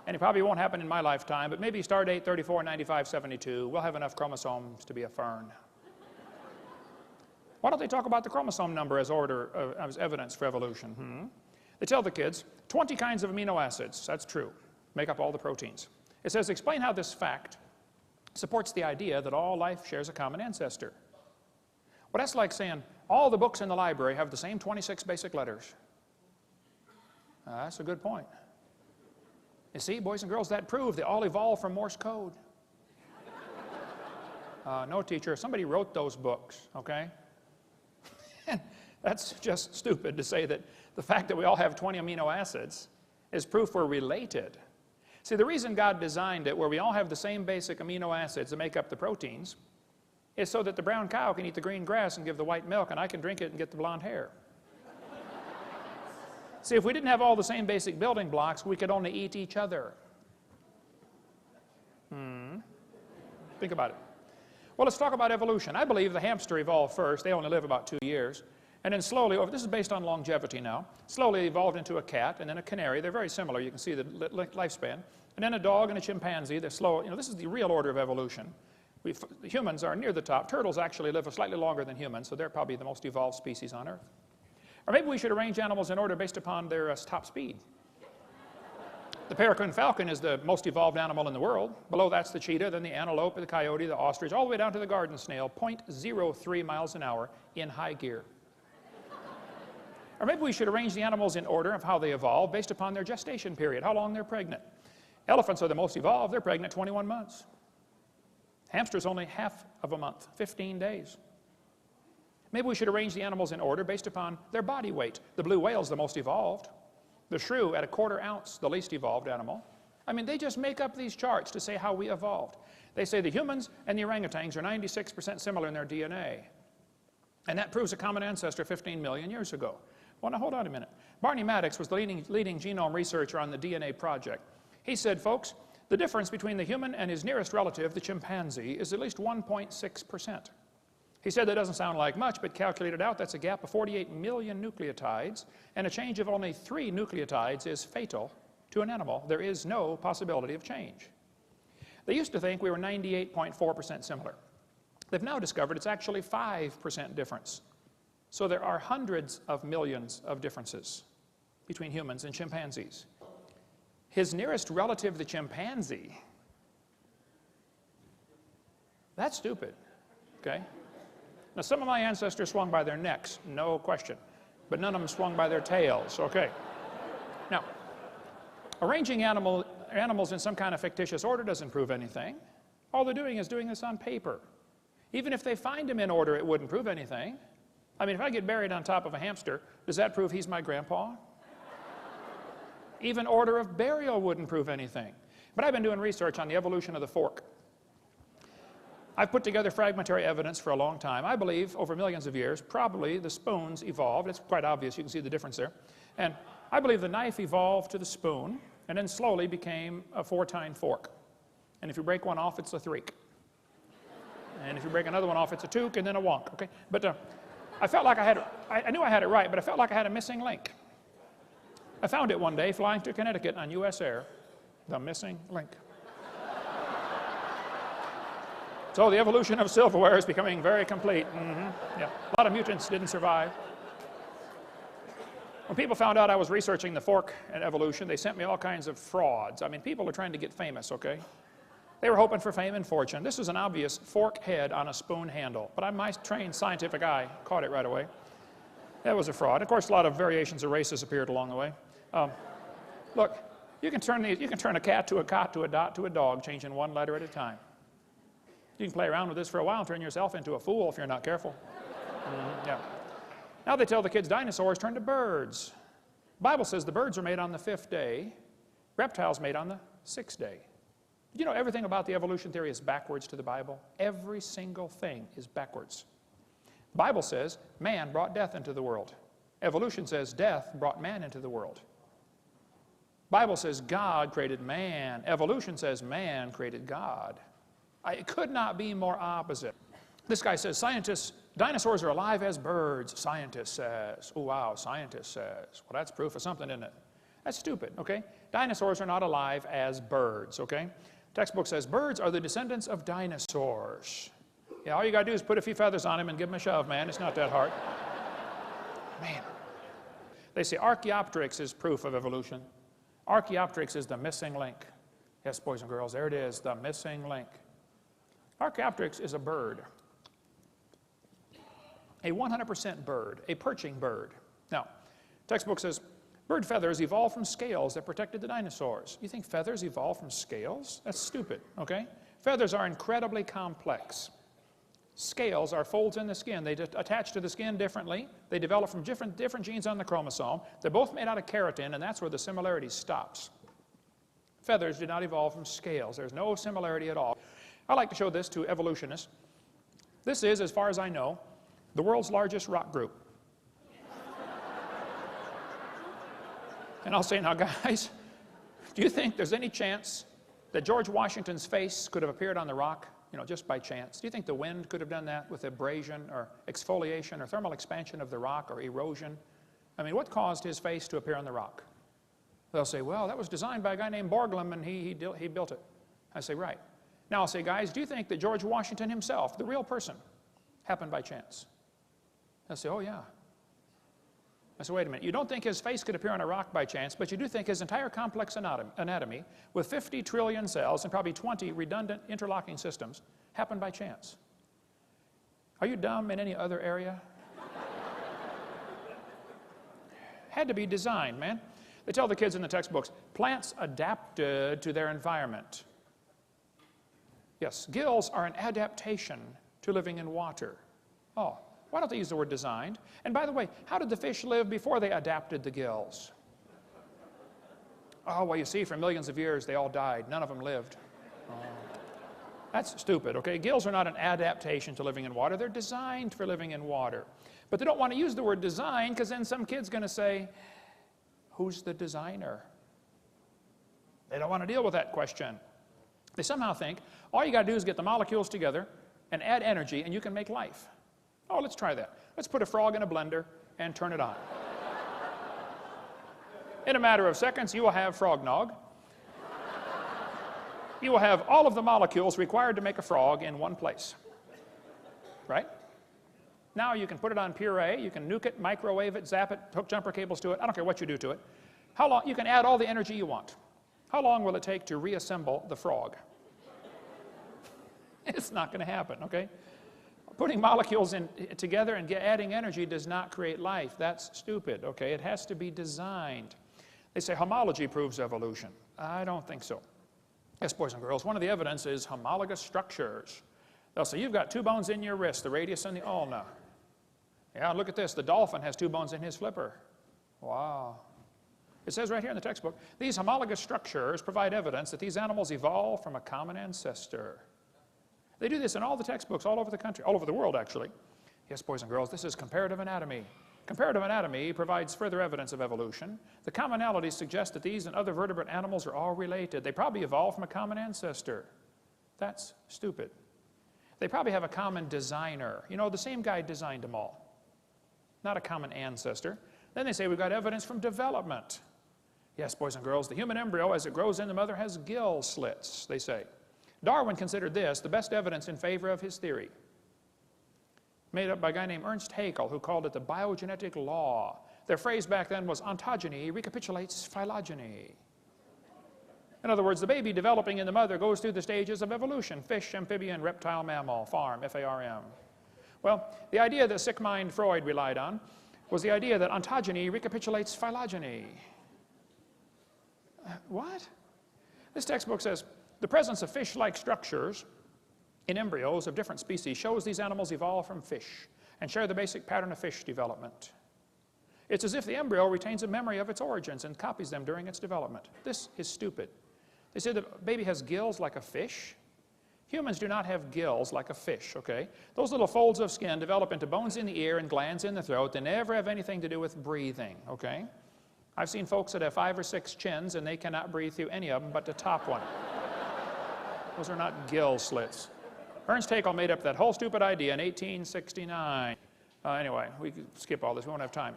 And it probably won't happen in my lifetime, but maybe star date 349572, we'll have enough chromosomes to be a fern. Why don't they talk about the chromosome number as as evidence for evolution? They tell the kids 20 kinds of amino acids, that's true, make up all the proteins. It says, explain how this fact supports the idea that all life shares a common ancestor. Well, that's like saying all the books in the library have the same 26 basic letters. That's a good point. You see, boys and girls, that proves they all evolved from Morse code. No, teacher, somebody wrote those books, okay? And that's just stupid to say that the fact that we all have 20 amino acids is proof we're related. See, the reason God designed it where we all have the same basic amino acids that make up the proteins is so that the brown cow can eat the green grass and give the white milk, and I can drink it and get the blonde hair. See, if we didn't have all the same basic building blocks, we could only eat each other. Think about it. Well, let's talk about evolution. I believe the hamster evolved first. They only live about 2 years. And then slowly, this is based on longevity now, slowly evolved into a cat and then a canary. They're very similar. You can see the lifespan. And then a dog and a chimpanzee. They're slow. You know, this is the real order of evolution. Humans are near the top. Turtles actually live slightly longer than humans, so they're probably the most evolved species on Earth. Or maybe we should arrange animals in order based upon their top speed. The peregrine falcon is the most evolved animal in the world. Below that's the cheetah, then the antelope, the coyote, the ostrich, all the way down to the garden snail, 0.03 miles an hour in high gear. Or maybe we should arrange the animals in order of how they evolve based upon their gestation period, how long they're pregnant. Elephants are the most evolved. They're pregnant 21 months. Hamsters only half of a month, 15 days. Maybe we should arrange the animals in order based upon their body weight. The blue whale's the most evolved. The shrew at 1/4 ounce, the least evolved animal. I mean, they just make up these charts to say how we evolved. They say the humans and the orangutans are 96% similar in their DNA. And that proves a common ancestor 15 million years ago. Well, now hold on a minute. Barney Maddox was the leading genome researcher on the DNA project. He said, folks, the difference between the human and his nearest relative, the chimpanzee, is at least 1.6%. He said that doesn't sound like much, but calculated out, that's a gap of 48 million nucleotides, and a change of only 3 nucleotides is fatal to an animal. There is no possibility of change. They used to think we were 98.4% similar. They've now discovered it's actually 5% difference. So there are hundreds of millions of differences between humans and chimpanzees. His nearest relative, the chimpanzee, that's stupid, okay? Now, some of my ancestors swung by their necks, no question, but none of them swung by their tails, okay? Now, arranging animals in some kind of fictitious order doesn't prove anything. All they're doing is doing this on paper. Even if they find them in order, it wouldn't prove anything. I mean, if I get buried on top of a hamster, does that prove he's my grandpa? Even order of burial wouldn't prove anything. But I've been doing research on the evolution of the fork. I've put together fragmentary evidence for a long time. I believe over millions of years, probably the spoons evolved. It's quite obvious. You can see the difference there. And I believe the knife evolved to the spoon and then slowly became a 4-tine fork. And if you break one off, it's a threek. And if you break another one off, it's a took and then a wonk. Okay? But I felt like I knew I had it right, but I felt like I had a missing link. I found it one day flying to Connecticut on U.S. Air, the missing link. So the evolution of silverware is becoming very complete. Yeah. A lot of mutants didn't survive. When people found out I was researching the fork and evolution, they sent me all kinds of frauds. I mean, people are trying to get famous, okay? They were hoping for fame and fortune. This was an obvious fork head on a spoon handle, but my trained scientific eye caught it right away. That was a fraud. Of course, a lot of variations of races appeared along the way. Look, you can turn a cat to a cot to a dot to a dog, changing one letter at a time. You can play around with this for a while and turn yourself into a fool if you're not careful. Yeah. Now they tell the kids dinosaurs turned to birds. The Bible says the birds are made on the 5th day, Reptiles made on the 6th day. Did you know everything about the evolution theory is backwards to the Bible? Every single thing is backwards. The Bible says man brought death into the world. Evolution says death brought man into the world. The Bible says God created man. Evolution says man created God. It could not be more opposite. This guy says dinosaurs are alive as birds, scientist says. Oh, wow, scientist says. Well, that's proof of something, isn't it? That's stupid, okay? Dinosaurs are not alive as birds, okay? Textbook says birds are the descendants of dinosaurs. Yeah, all you got to do is put a few feathers on him and give him a shove, man. It's not that hard. Man. They say Archaeopteryx is proof of evolution. Archaeopteryx is the missing link. Yes, boys and girls, there it is, the missing link. Archaeopteryx is a bird. A 100% bird, a perching bird. Now, textbook says bird feathers evolved from scales that protected the dinosaurs. You think feathers evolved from scales? That's stupid, okay? Feathers are incredibly complex. Scales are folds in the skin. They attach to the skin differently. They develop from different genes on the chromosome. They're both made out of keratin, and that's where the similarity stops. Feathers did not evolve from scales. There's no similarity at all. I like to show this to evolutionists. This is, as far as I know, the world's largest rock group. And I'll say, now guys, do you think there's any chance that George Washington's face could have appeared on the rock, you know, just by chance? Do you think the wind could have done that with abrasion or exfoliation or thermal expansion of the rock or erosion? I mean, what caused his face to appear on the rock? They'll say, well, that was designed by a guy named Borglum and he built it. I say, right. Now I'll say, guys, do you think that George Washington himself, the real person, happened by chance? They'll say, oh yeah. I said, wait a minute, you don't think his face could appear on a rock by chance, but you do think his entire complex anatomy with 50 trillion cells and probably 20 redundant interlocking systems happened by chance. Are you dumb in any other area? Had to be designed, man. They tell the kids in the textbooks, plants adapted to their environment. Yes, gills are an adaptation to living in water. Oh. Why don't they use the word designed? And by the way, how did the fish live before they adapted the gills? Oh, well, you see, for millions of years, they all died. None of them lived. Oh. That's stupid, okay? Gills are not an adaptation to living in water. They're designed for living in water. But they don't want to use the word design because then some kid's going to say, who's the designer? They don't want to deal with that question. They somehow think all you got to do is get the molecules together and add energy and you can make life. Oh, let's try that. Let's put a frog in a blender and turn it on. In a matter of seconds, you will have frog-nog. You will have all of the molecules required to make a frog in one place. Right? Now you can put it on puree, you can nuke it, microwave it, zap it, hook jumper cables to it. I don't care what you do to it. How long? You can add all the energy you want. How long will it take to reassemble the frog? It's not going to happen, okay? Putting molecules together and adding energy does not create life. That's stupid, okay? It has to be designed. They say homology proves evolution. I don't think so. Yes, boys and girls, one of the evidence is homologous structures. They'll say, you've got 2 bones in your wrist, the radius and the ulna. Yeah, look at this. The dolphin has 2 bones in his flipper. Wow. It says right here in the textbook, these homologous structures provide evidence that these animals evolved from a common ancestor. They do this in all the textbooks all over the country, all over the world actually. Yes, boys and girls, this is comparative anatomy. Comparative anatomy provides further evidence of evolution. The commonalities suggest that these and other vertebrate animals are all related. They probably evolved from a common ancestor. That's stupid. They probably have a common designer. You know, the same guy designed them all. Not a common ancestor. Then they say we've got evidence from development. Yes, boys and girls, the human embryo as it grows in the mother has gill slits, they say. Darwin considered this the best evidence in favor of his theory, made up by a guy named Ernst Haeckel, who called it the biogenetic law. Their phrase back then was ontogeny recapitulates phylogeny. In other words, the baby developing in the mother goes through the stages of evolution: fish, amphibian, reptile, mammal, farm, F-A-R-M. Well, the idea that sick mind Freud relied on was the idea that ontogeny recapitulates phylogeny. What? This textbook says, the presence of fish-like structures in embryos of different species shows these animals evolved from fish and share the basic pattern of fish development. It's as if the embryo retains a memory of its origins and copies them during its development. This is stupid. They say the baby has gills like a fish. Humans do not have gills like a fish, okay? Those little folds of skin develop into bones in the ear and glands in the throat. They never have anything to do with breathing, okay? I've seen folks that have 5 or 6 chins and they cannot breathe through any of them but the top one. Those are not gill slits. Ernst Haeckel made up that whole stupid idea in 1869. Anyway, we can skip all this. We won't have time.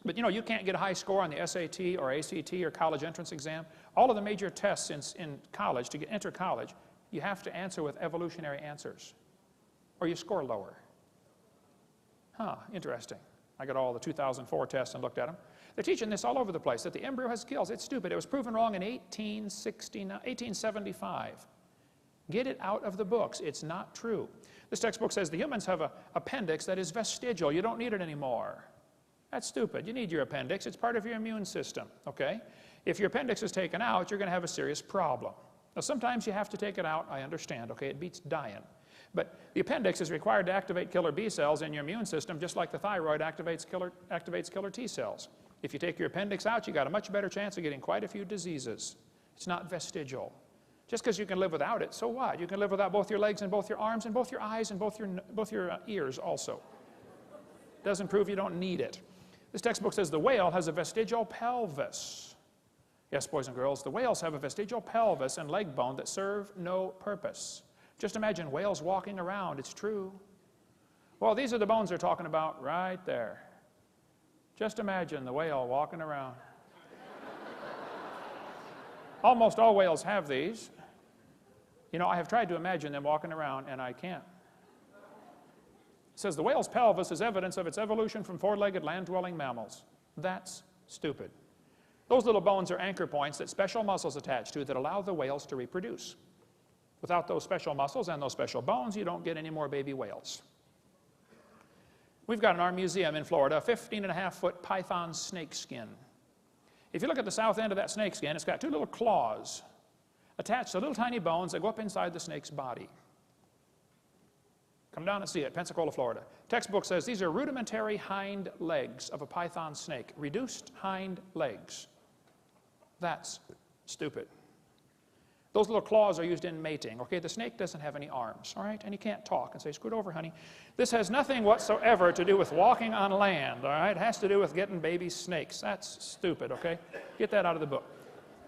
But you know, you can't get a high score on the SAT or ACT or college entrance exam. All of the major tests in college, to enter college, you have to answer with evolutionary answers, or you score lower. Huh, interesting. I got all the 2004 tests and looked at them. They're teaching this all over the place, that the embryo has gills. It's stupid. It was proven wrong in 1875. Get it out of the books. It's not true. This textbook says the humans have an appendix that is vestigial. You don't need it anymore. That's stupid. You need your appendix. It's part of your immune system, okay? If your appendix is taken out, you're going to have a serious problem. Now, sometimes you have to take it out. I understand, okay? It beats dying. But the appendix is required to activate killer B cells in your immune system, just like the thyroid activates killer T cells. If you take your appendix out, you got a much better chance of getting quite a few diseases. It's not vestigial. Just because you can live without it, so what? You can live without both your legs and both your arms and both your eyes and both your ears also. Doesn't prove you don't need it. This textbook says the whale has a vestigial pelvis. Yes, boys and girls, the whales have a vestigial pelvis and leg bone that serve no purpose. Just imagine whales walking around. It's true. Well, these are the bones they're talking about right there. Just imagine the whale walking around. Almost all whales have these. You know, I have tried to imagine them walking around, and I can't. It says the whale's pelvis is evidence of its evolution from 4-legged land-dwelling mammals. That's stupid. Those little bones are anchor points that special muscles attach to that allow the whales to reproduce. Without those special muscles and those special bones, you don't get any more baby whales. We've got in our museum in Florida a 15.5-foot python snake skin. If you look at the south end of that snake skin, it's got 2 little claws attached to little tiny bones that go up inside the snake's body. Come down and see it, Pensacola, Florida. Textbook says these are rudimentary hind legs of a python snake. Reduced hind legs. That's stupid. Those little claws are used in mating. Okay, the snake doesn't have any arms, all right? And you can't talk and say, scoot over, honey. This has nothing whatsoever to do with walking on land, all right? It has to do with getting baby snakes. That's stupid, okay? Get that out of the book.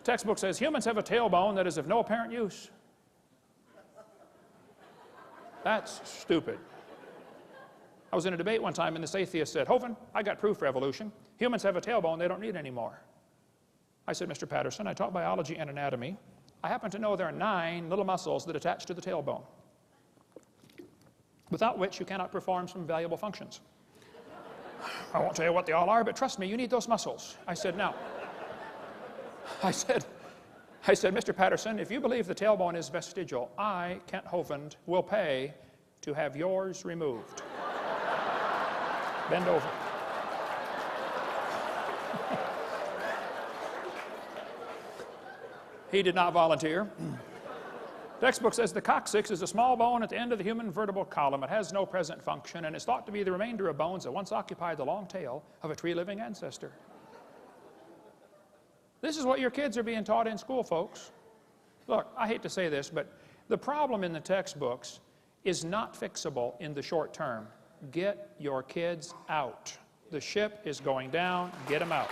Textbook says humans have a tailbone that is of no apparent use. That's stupid. I was in a debate one time and this atheist said, Hovind, I got proof for evolution. Humans have a tailbone they don't need anymore. I said, Mr. Patterson, I taught biology and anatomy. I happen to know there are 9 little muscles that attach to the tailbone, without which you cannot perform some valuable functions. I won't tell you what they all are, but trust me, you need those muscles. I said, now, I said, Mr. Patterson, if you believe the tailbone is vestigial, I, Kent Hovind, will pay to have yours removed. Bend over. He did not volunteer. Textbook says the coccyx is a small bone at the end of the human vertebral column. It has no present function and is thought to be the remainder of bones that once occupied the long tail of a tree-living ancestor. This is what your kids are being taught in school, folks. Look, I hate to say this, but the problem in the textbooks is not fixable in the short term. Get your kids out. The ship is going down. Get them out.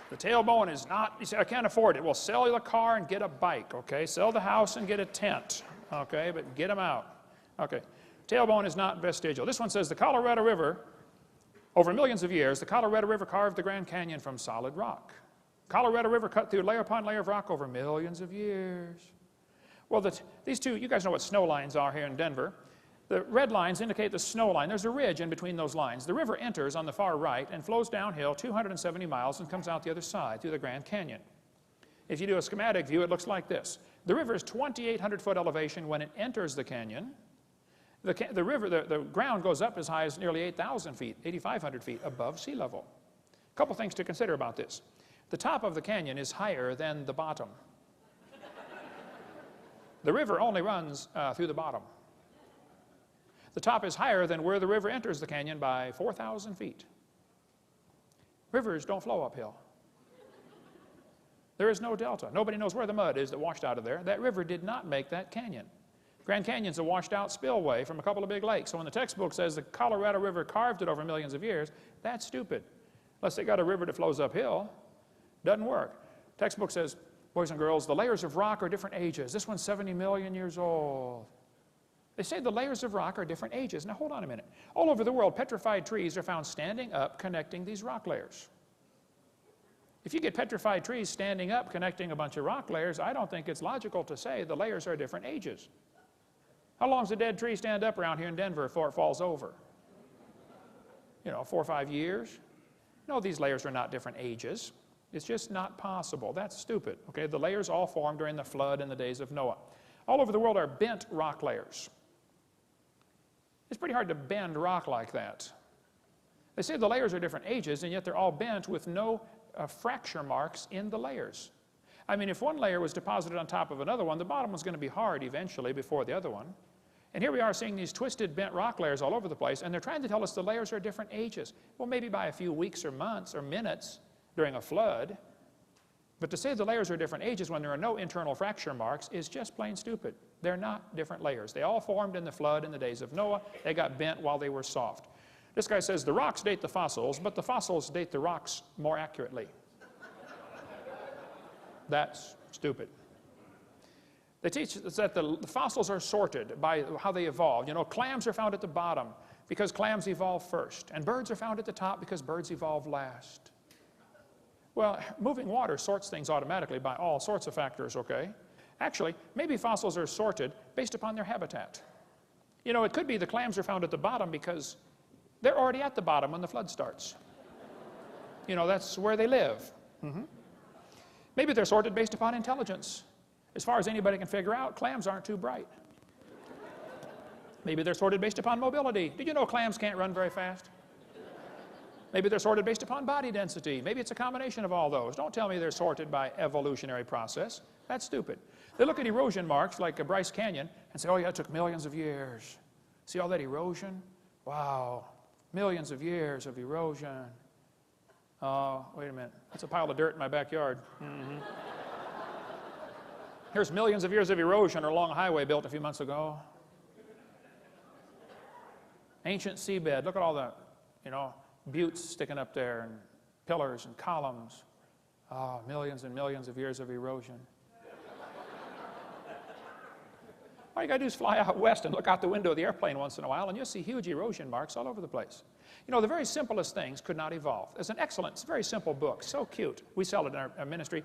The tailbone is not, you say, I can't afford it. Well, sell the car and get a bike, okay? Sell the house and get a tent, okay? But get them out. Okay. Tailbone is not vestigial. This one says the Colorado River, over millions of years, the Colorado River carved the Grand Canyon from solid rock. Colorado River cut through layer upon layer of rock over millions of years. Well, these two, you guys know what snow lines are here in Denver. The red lines indicate the snow line. There's a ridge in between those lines. The river enters on the far right and flows downhill 270 miles and comes out the other side through the Grand Canyon. If you do a schematic view, it looks like this. The river is 2,800-foot elevation when it enters the canyon. The ground goes up as high as nearly 8,000 feet, 8,500 feet above sea level. A couple things to consider about this. The top of the canyon is higher than the bottom. The river only runs through the bottom. The top is higher than where the river enters the canyon by 4,000 feet. Rivers don't flow uphill. There is no delta. Nobody knows where the mud is that washed out of there. That river did not make that canyon. Grand Canyon's a washed out spillway from a couple of big lakes. So when the textbook says the Colorado River carved it over millions of years, that's stupid. Unless they got a river that flows uphill, doesn't work. Textbook says, boys and girls, the layers of rock are different ages. This one's 70 million years old. They say the layers of rock are different ages. Now hold on a minute. All over the world, petrified trees are found standing up connecting these rock layers. If you get petrified trees standing up connecting a bunch of rock layers, I don't think it's logical to say the layers are different ages. How long does a dead tree stand up around here in Denver before it falls over? You know, 4 or 5 years? No, these layers are not different ages. It's just not possible. That's stupid. Okay, the layers all formed during the flood in the days of Noah. All over the world are bent rock layers. It's pretty hard to bend rock like that. They say the layers are different ages, and yet they're all bent with no fracture marks in the layers. I mean, if one layer was deposited on top of another one, the bottom was going to be hard eventually before the other one. And here we are seeing these twisted, bent rock layers all over the place, and they're trying to tell us the layers are different ages. Well, maybe by a few weeks or months or minutes during a flood. But to say the layers are different ages when there are no internal fracture marks is just plain stupid. They're not different layers. They all formed in the flood in the days of Noah. They got bent while they were soft. This guy says the rocks date the fossils, but the fossils date the rocks more accurately. That's stupid. They teach us that the fossils are sorted by how they evolved. You know, clams are found at the bottom because clams evolved first, and birds are found at the top because birds evolved last. Well, moving water sorts things automatically by all sorts of factors, okay? Actually, maybe fossils are sorted based upon their habitat. You know, it could be the clams are found at the bottom because they're already at the bottom when the flood starts. You know, that's where they live. Maybe they're sorted based upon intelligence. As far as anybody can figure out, clams aren't too bright. Maybe they're sorted based upon mobility. Did you know clams can't run very fast? Maybe they're sorted based upon body density. Maybe it's a combination of all those. Don't tell me they're sorted by evolutionary process. That's stupid. They look at erosion marks like Bryce Canyon and say, oh yeah, it took millions of years. See all that erosion? Wow, millions of years of erosion. Oh, wait a minute. That's a pile of dirt in my backyard. Here's millions of years of erosion along a highway built a few months ago. Ancient seabed. Look at all the, you know, buttes sticking up there and pillars and columns. Oh, millions and millions of years of erosion. All you got to do is fly out west and look out the window of the airplane once in a while, and you'll see huge erosion marks all over the place. You know, the very simplest things could not evolve. There's an excellent, very simple book, so cute. We sell it in our ministry,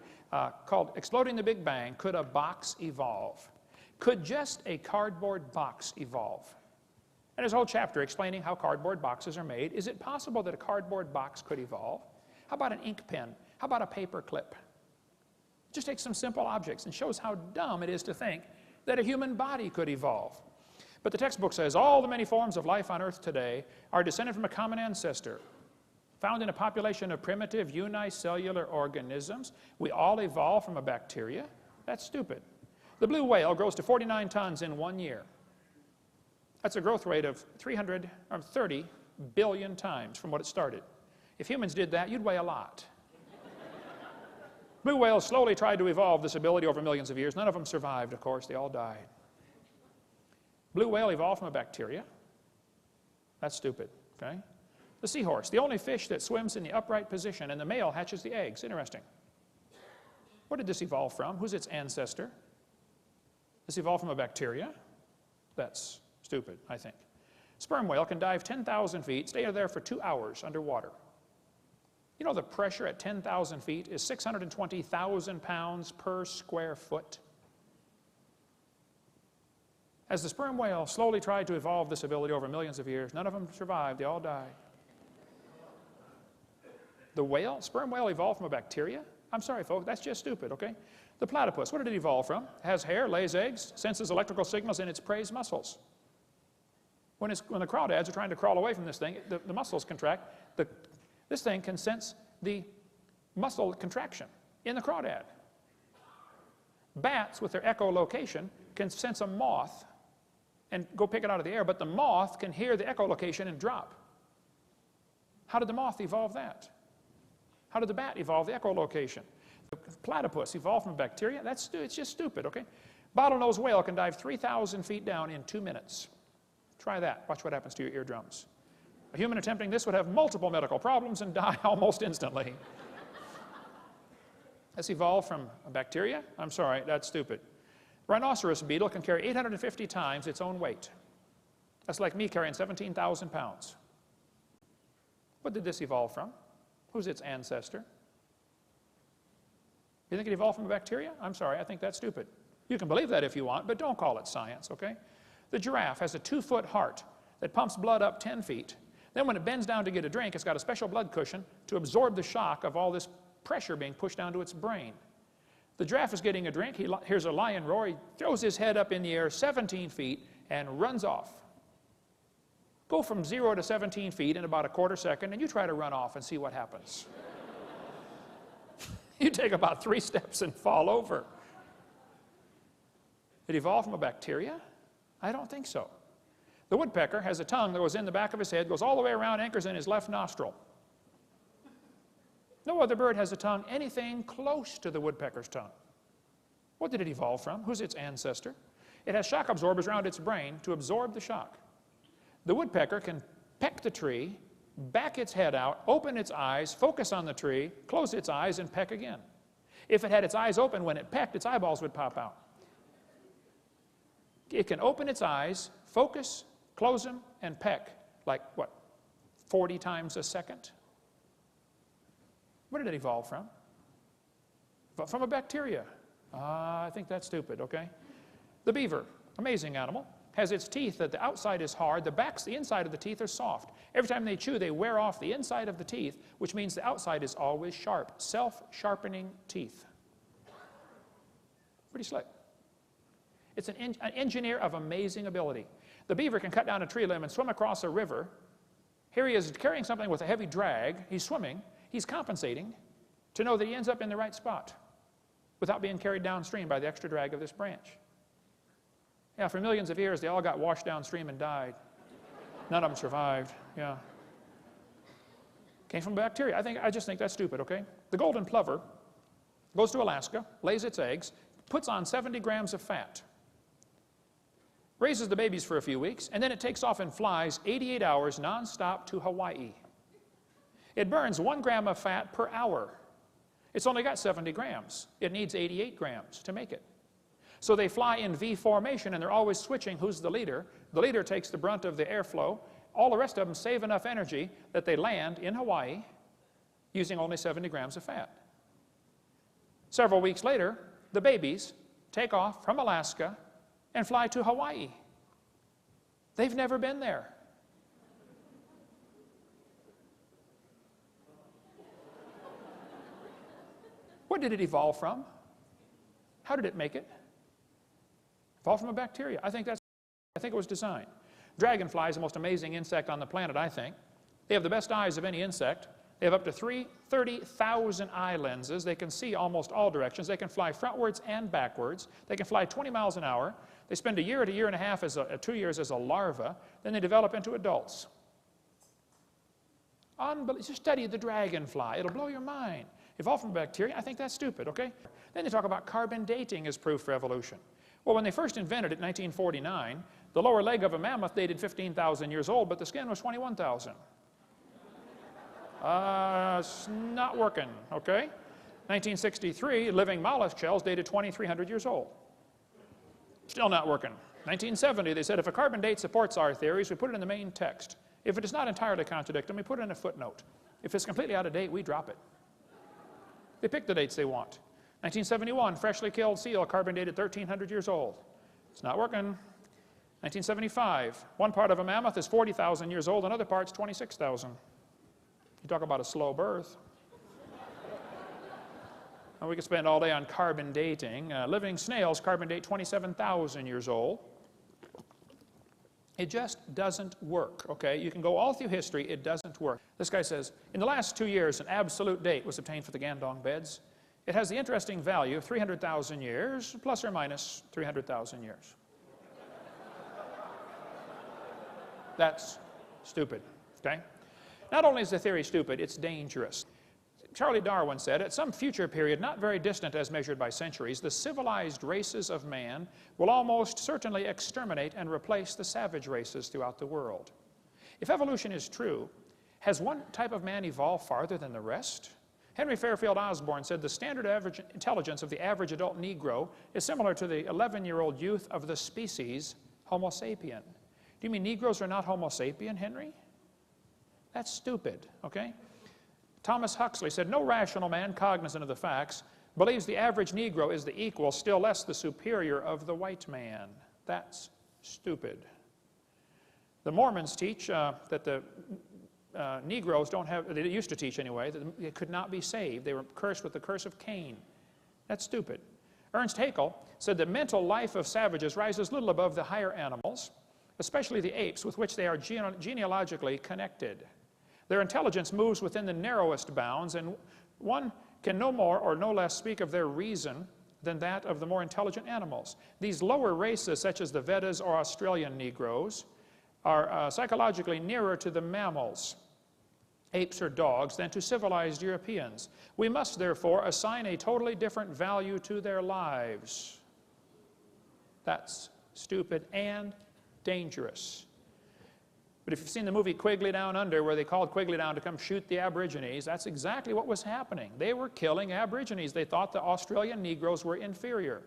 called Exploding the Big Bang, Could a Box Evolve? Could just a cardboard box evolve? And there's a whole chapter explaining how cardboard boxes are made. Is it possible that a cardboard box could evolve? How about an ink pen? How about a paper clip? Just take some simple objects and shows how dumb it is to think that a human body could evolve. But the textbook says all the many forms of life on Earth today are descended from a common ancestor, found in a population of primitive unicellular organisms. We all evolved from a bacteria. That's stupid. The blue whale grows to 49 tons in 1 year. That's a growth rate of 330 billion times from what it started. If humans did that, you'd weigh a lot. Blue whales slowly tried to evolve this ability over millions of years. None of them survived, of course. They all died. Blue whale evolved from a bacteria. That's stupid, okay? The seahorse, the only fish that swims in the upright position, and the male hatches the eggs. Interesting. Where did this evolve from? Who's its ancestor? This evolved from a bacteria? That's stupid, I think. Sperm whale can dive 10,000 feet, stay there for 2 hours underwater. You know the pressure at 10,000 feet is 620,000 pounds per square foot. As the sperm whale slowly tried to evolve this ability over millions of years, none of them survived, they all died. The whale, sperm whale evolved from a bacteria? I'm sorry folks, that's just stupid, okay? The platypus, what did it evolve from? It has hair, lays eggs, senses electrical signals in its prey's muscles. When the crawdads are trying to crawl away from this thing, the muscles contract. This thing can sense the muscle contraction in the crawdad. Bats, with their echolocation, can sense a moth and go pick it out of the air, but the moth can hear the echolocation and drop. How did the moth evolve that? How did the bat evolve the echolocation? The platypus evolved from bacteria? It's just stupid, okay? Bottlenose whale can dive 3,000 feet down in 2 minutes. Try that. Watch what happens to your eardrums. A human attempting this would have multiple medical problems and die almost instantly. This evolved from a bacteria? I'm sorry, that's stupid. Rhinoceros beetle can carry 850 times its own weight. That's like me carrying 17,000 pounds. What did this evolve from? Who's its ancestor? You think it evolved from a bacteria? I'm sorry, I think that's stupid. You can believe that if you want, but don't call it science, okay? The giraffe has a 2-foot heart that pumps blood up 10 feet. Then when it bends down to get a drink, it's got a special blood cushion to absorb the shock of all this pressure being pushed down to its brain. The giraffe is getting a drink. He hears a lion roar. He throws his head up in the air 17 feet and runs off. Go from 0 to 17 feet in about a quarter second, and you try to run off and see what happens. You take about 3 steps and fall over. It evolved from a bacteria? I don't think so. The woodpecker has a tongue that goes in the back of his head, goes all the way around, anchors in his left nostril. No other bird has a tongue anything close to the woodpecker's tongue. What did it evolve from? Who's its ancestor? It has shock absorbers around its brain to absorb the shock. The woodpecker can peck the tree, back its head out, open its eyes, focus on the tree, close its eyes, and peck again. If it had its eyes open when it pecked, its eyeballs would pop out. It can open its eyes, focus, close them, and peck, like, what, 40 times a second? Where did it evolve from? From a bacteria. I think that's stupid, okay? The beaver, amazing animal, has its teeth that the outside is hard, the inside of the teeth are soft. Every time they chew, they wear off the inside of the teeth, which means the outside is always sharp. Self-sharpening teeth. Pretty slick. It's an engineer of amazing ability. The beaver can cut down a tree limb and swim across a river. Here he is carrying something with a heavy drag. He's swimming. He's compensating to know that he ends up in the right spot without being carried downstream by the extra drag of this branch. Yeah, for millions of years, they all got washed downstream and died. None of them survived, yeah. Came from bacteria. I just think that's stupid, okay? The golden plover goes to Alaska, lays its eggs, puts on 70 grams of fat, raises the babies for a few weeks, and then it takes off and flies 88 hours nonstop to Hawaii. It burns 1 gram of fat per hour. It's only got 70 grams. It needs 88 grams to make it. So they fly in V formation, and they're always switching who's the leader. The leader takes the brunt of the airflow. All the rest of them save enough energy that they land in Hawaii using only 70 grams of fat. Several weeks later, the babies take off from Alaska and fly to Hawaii. They've never been there. What did it evolve from? How did it make it? Evolved from a bacteria. I think it was designed. Dragonfly is the most amazing insect on the planet, I think. They have the best eyes of any insect. They have up to 30,000 eye lenses. They can see almost all directions. They can fly frontwards and backwards. They can fly 20 miles an hour. They spend a year to year and a half, 2 years as a larva. Then they develop into adults. Just study the dragonfly. It'll blow your mind. Evolved from bacteria? I think that's stupid, okay? Then they talk about carbon dating as proof for evolution. Well, when they first invented it in 1949, the lower leg of a mammoth dated 15,000 years old, but the skin was 21,000. It's not working, okay? 1963, living mollusk shells dated 2,300 years old. Still not working. 1970, they said if a carbon date supports our theories, we put it in the main text. If it does not entirely contradict them, we put it in a footnote. If it's completely out of date, we drop it. They pick the dates they want. 1971, freshly killed seal, carbon dated 1,300 years old. It's not working. 1975, one part of a mammoth is 40,000 years old, another part's 26,000. You talk about a slow birth. And we could spend all day on carbon dating. Living snails carbon date 27,000 years old. It just doesn't work, okay? You can go all through history, it doesn't work. This guy says, in the last 2 years, an absolute date was obtained for the Gandong beds. It has the interesting value of 300,000 years, plus or minus 300,000 years. That's stupid, okay? Not only is the theory stupid, it's dangerous. Charlie Darwin said, at some future period, not very distant as measured by centuries, the civilized races of man will almost certainly exterminate and replace the savage races throughout the world. If evolution is true, has one type of man evolved farther than the rest? Henry Fairfield Osborn said the standard average intelligence of the average adult Negro is similar to the 11-year-old youth of the species Homo sapien. Do you mean Negroes are not Homo sapien, Henry? That's stupid, okay? Thomas Huxley said, no rational man cognizant of the facts believes the average Negro is the equal, still less the superior of the white man. That's stupid. The Mormons teach that the Negroes don't have, they used to teach anyway, that they could not be saved. They were cursed with the curse of Cain. That's stupid. Ernst Haeckel said the mental life of savages rises little above the higher animals, especially the apes, with which they are genealogically connected. Their intelligence moves within the narrowest bounds, and one can no more or no less speak of their reason than that of the more intelligent animals. These lower races, such as the Vedas or Australian Negroes, are psychologically nearer to the mammals, apes or dogs, than to civilized Europeans. We must therefore assign a totally different value to their lives. That's stupid and dangerous. But if you've seen the movie Quigley Down Under, where they called Quigley down to come shoot the Aborigines, that's exactly what was happening. They were killing Aborigines. They thought the Australian Negroes were inferior.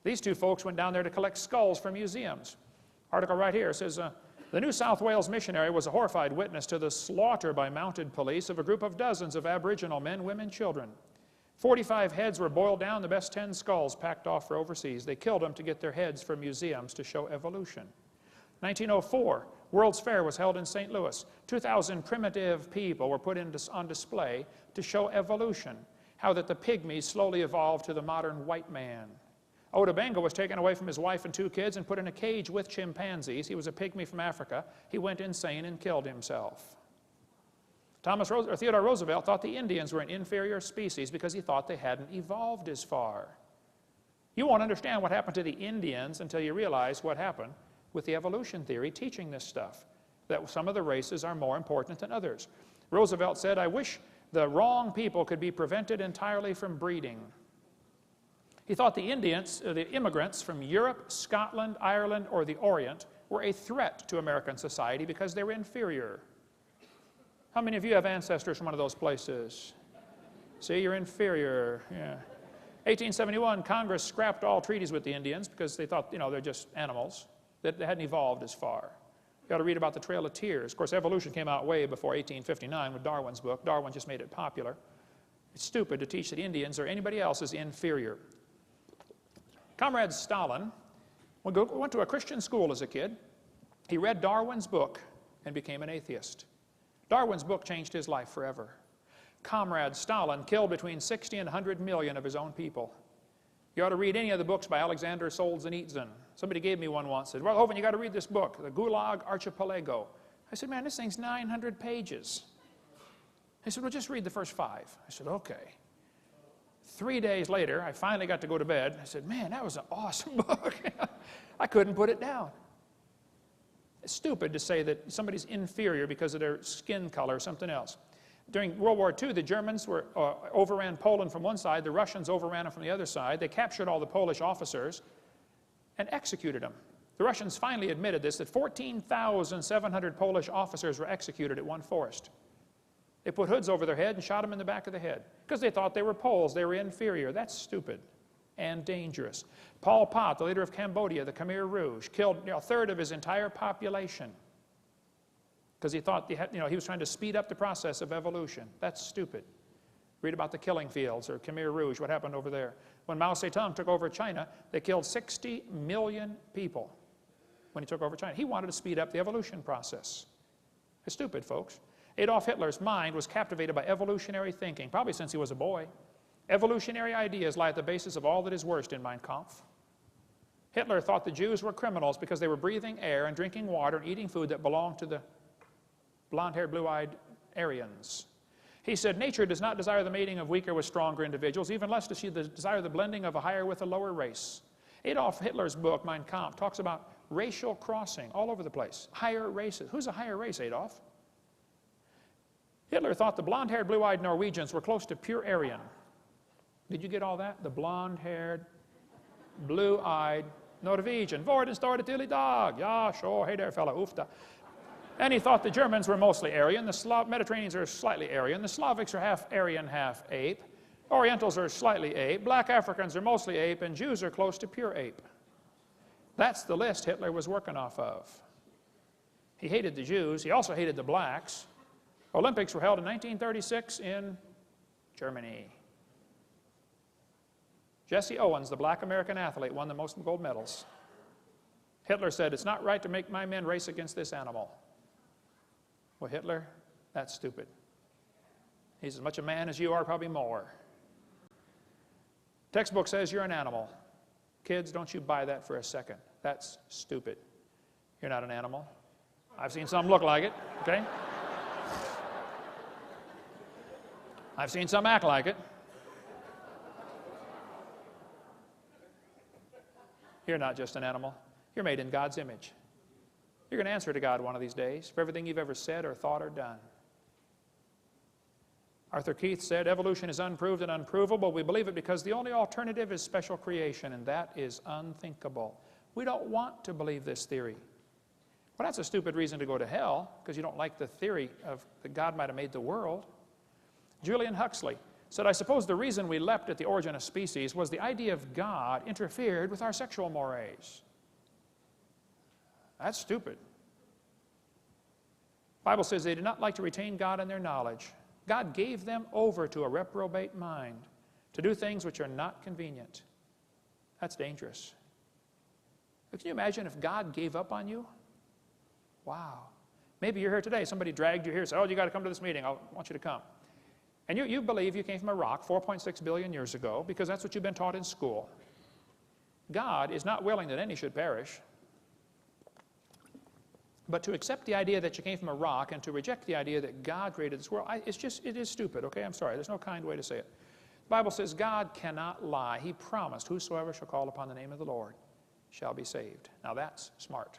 These two folks went down there to collect skulls for museums. Article right here says, the New South Wales missionary was a horrified witness to the slaughter by mounted police of a group of dozens of Aboriginal men, women, children. 45 heads were boiled down, the best 10 skulls packed off for overseas. They killed them to get their heads for museums to show evolution. 1904, World's Fair was held in St. Louis. 2,000 primitive people were put on display to show evolution, how that the pygmies slowly evolved to the modern white man. Oda Benga was taken away from his wife and 2 kids and put in a cage with chimpanzees. He was a pygmy from Africa. He went insane and killed himself. Theodore Roosevelt thought the Indians were an inferior species because he thought they hadn't evolved as far. You won't understand what happened to the Indians until you realize what happened with the evolution theory teaching this stuff, that some of the races are more important than others. Roosevelt said, I wish the wrong people could be prevented entirely from breeding. He thought the Indians, the immigrants from Europe, Scotland, Ireland, or the Orient were a threat to American society because they were inferior. How many of you have ancestors from one of those places? See, you're inferior. Yeah. 1871, Congress scrapped all treaties with the Indians because they thought, you know, they're just animals, that they hadn't evolved as far. You ought to read about the Trail of Tears. Of course, evolution came out way before 1859 with Darwin's book. Darwin just made it popular. It's stupid to teach that Indians or anybody else is inferior. Comrade Stalin went to a Christian school as a kid. He read Darwin's book and became an atheist. Darwin's book changed his life forever. Comrade Stalin killed between 60 and 100 million of his own people. You ought to read any of the books by Alexander Solzhenitsyn. Somebody gave me one once, said, well, Hovind, you got to read this book, The Gulag Archipelago. I said, man, this thing's 900 pages. He said, well, just read the first 5. I said, okay. 3 days later, I finally got to go to bed. I said, man, that was an awesome book. I couldn't put it down. It's stupid to say that somebody's inferior because of their skin color or something else. During World War II, the Germans overran Poland from one side, the Russians overran them from the other side. They captured all the Polish officers and executed them. The Russians finally admitted this, that 14,700 Polish officers were executed at one forest. They put hoods over their head and shot them in the back of the head because they thought they were Poles, they were inferior. That's stupid and dangerous. Pol Pot, the leader of Cambodia, the Khmer Rouge, killed a third of his entire population because he thought he was trying to speed up the process of evolution. That's stupid. Read about the killing fields or Khmer Rouge, what happened over there. When Mao Zedong took over China, they killed 60 million people when he took over China. He wanted to speed up the evolution process. It's stupid, folks. Adolf Hitler's mind was captivated by evolutionary thinking, probably since he was a boy. Evolutionary ideas lie at the basis of all that is worst in Mein Kampf. Hitler thought the Jews were criminals because they were breathing air and drinking water and eating food that belonged to the blonde-haired, blue-eyed Aryans. He said, nature does not desire the mating of weaker with stronger individuals, even less does she desire the blending of a higher with a lower race. Adolf Hitler's book, Mein Kampf, talks about racial crossing all over the place. Higher races. Who's a higher race, Adolf? Hitler thought the blonde-haired, blue-eyed Norwegians were close to pure Aryan. Did you get all that? The blonde-haired, blue-eyed Norwegian. Vorden står det till idag. Ja, sure. Hey there, fella. Ufta. And he thought the Germans were mostly Aryan. The Mediterraneans are slightly Aryan. The Slavics are half Aryan, half ape. Orientals are slightly ape. Black Africans are mostly ape. And Jews are close to pure ape. That's the list Hitler was working off of. He hated the Jews. He also hated the blacks. Olympics were held in 1936 in Germany. Jesse Owens, the black American athlete, won the most gold medals. Hitler said, it's not right to make my men race against this animal. Well, Hitler, that's stupid. He's as much a man as you are, probably more. Textbook says you're an animal. Kids, don't you buy that for a second. That's stupid. You're not an animal. I've seen some look like it, okay? I've seen some act like it. You're not just an animal. You're made in God's image. You're going to answer to God one of these days for everything you've ever said or thought or done. Arthur Keith said, evolution is unproved and unprovable. We believe it because the only alternative is special creation, and that is unthinkable. We don't want to believe this theory. Well, that's a stupid reason to go to hell, because you don't like the theory of that God might have made the world. Julian Huxley said, I suppose the reason we leapt at the origin of species was the idea of God interfered with our sexual mores. That's stupid. The Bible says they did not like to retain God in their knowledge. God gave them over to a reprobate mind to do things which are not convenient. That's dangerous. Can you imagine if God gave up on you? Wow. Maybe you're here today. Somebody dragged you here and said, oh, you got to come to this meeting. I want you to come. And you believe you came from a rock 4.6 billion years ago because that's what you've been taught in school. God is not willing that any should perish. But to accept the idea that you came from a rock and to reject the idea that God created this world, it is stupid, okay? I'm sorry. There's no kind way to say it. The Bible says God cannot lie. He promised, whosoever shall call upon the name of the Lord shall be saved. Now that's smart.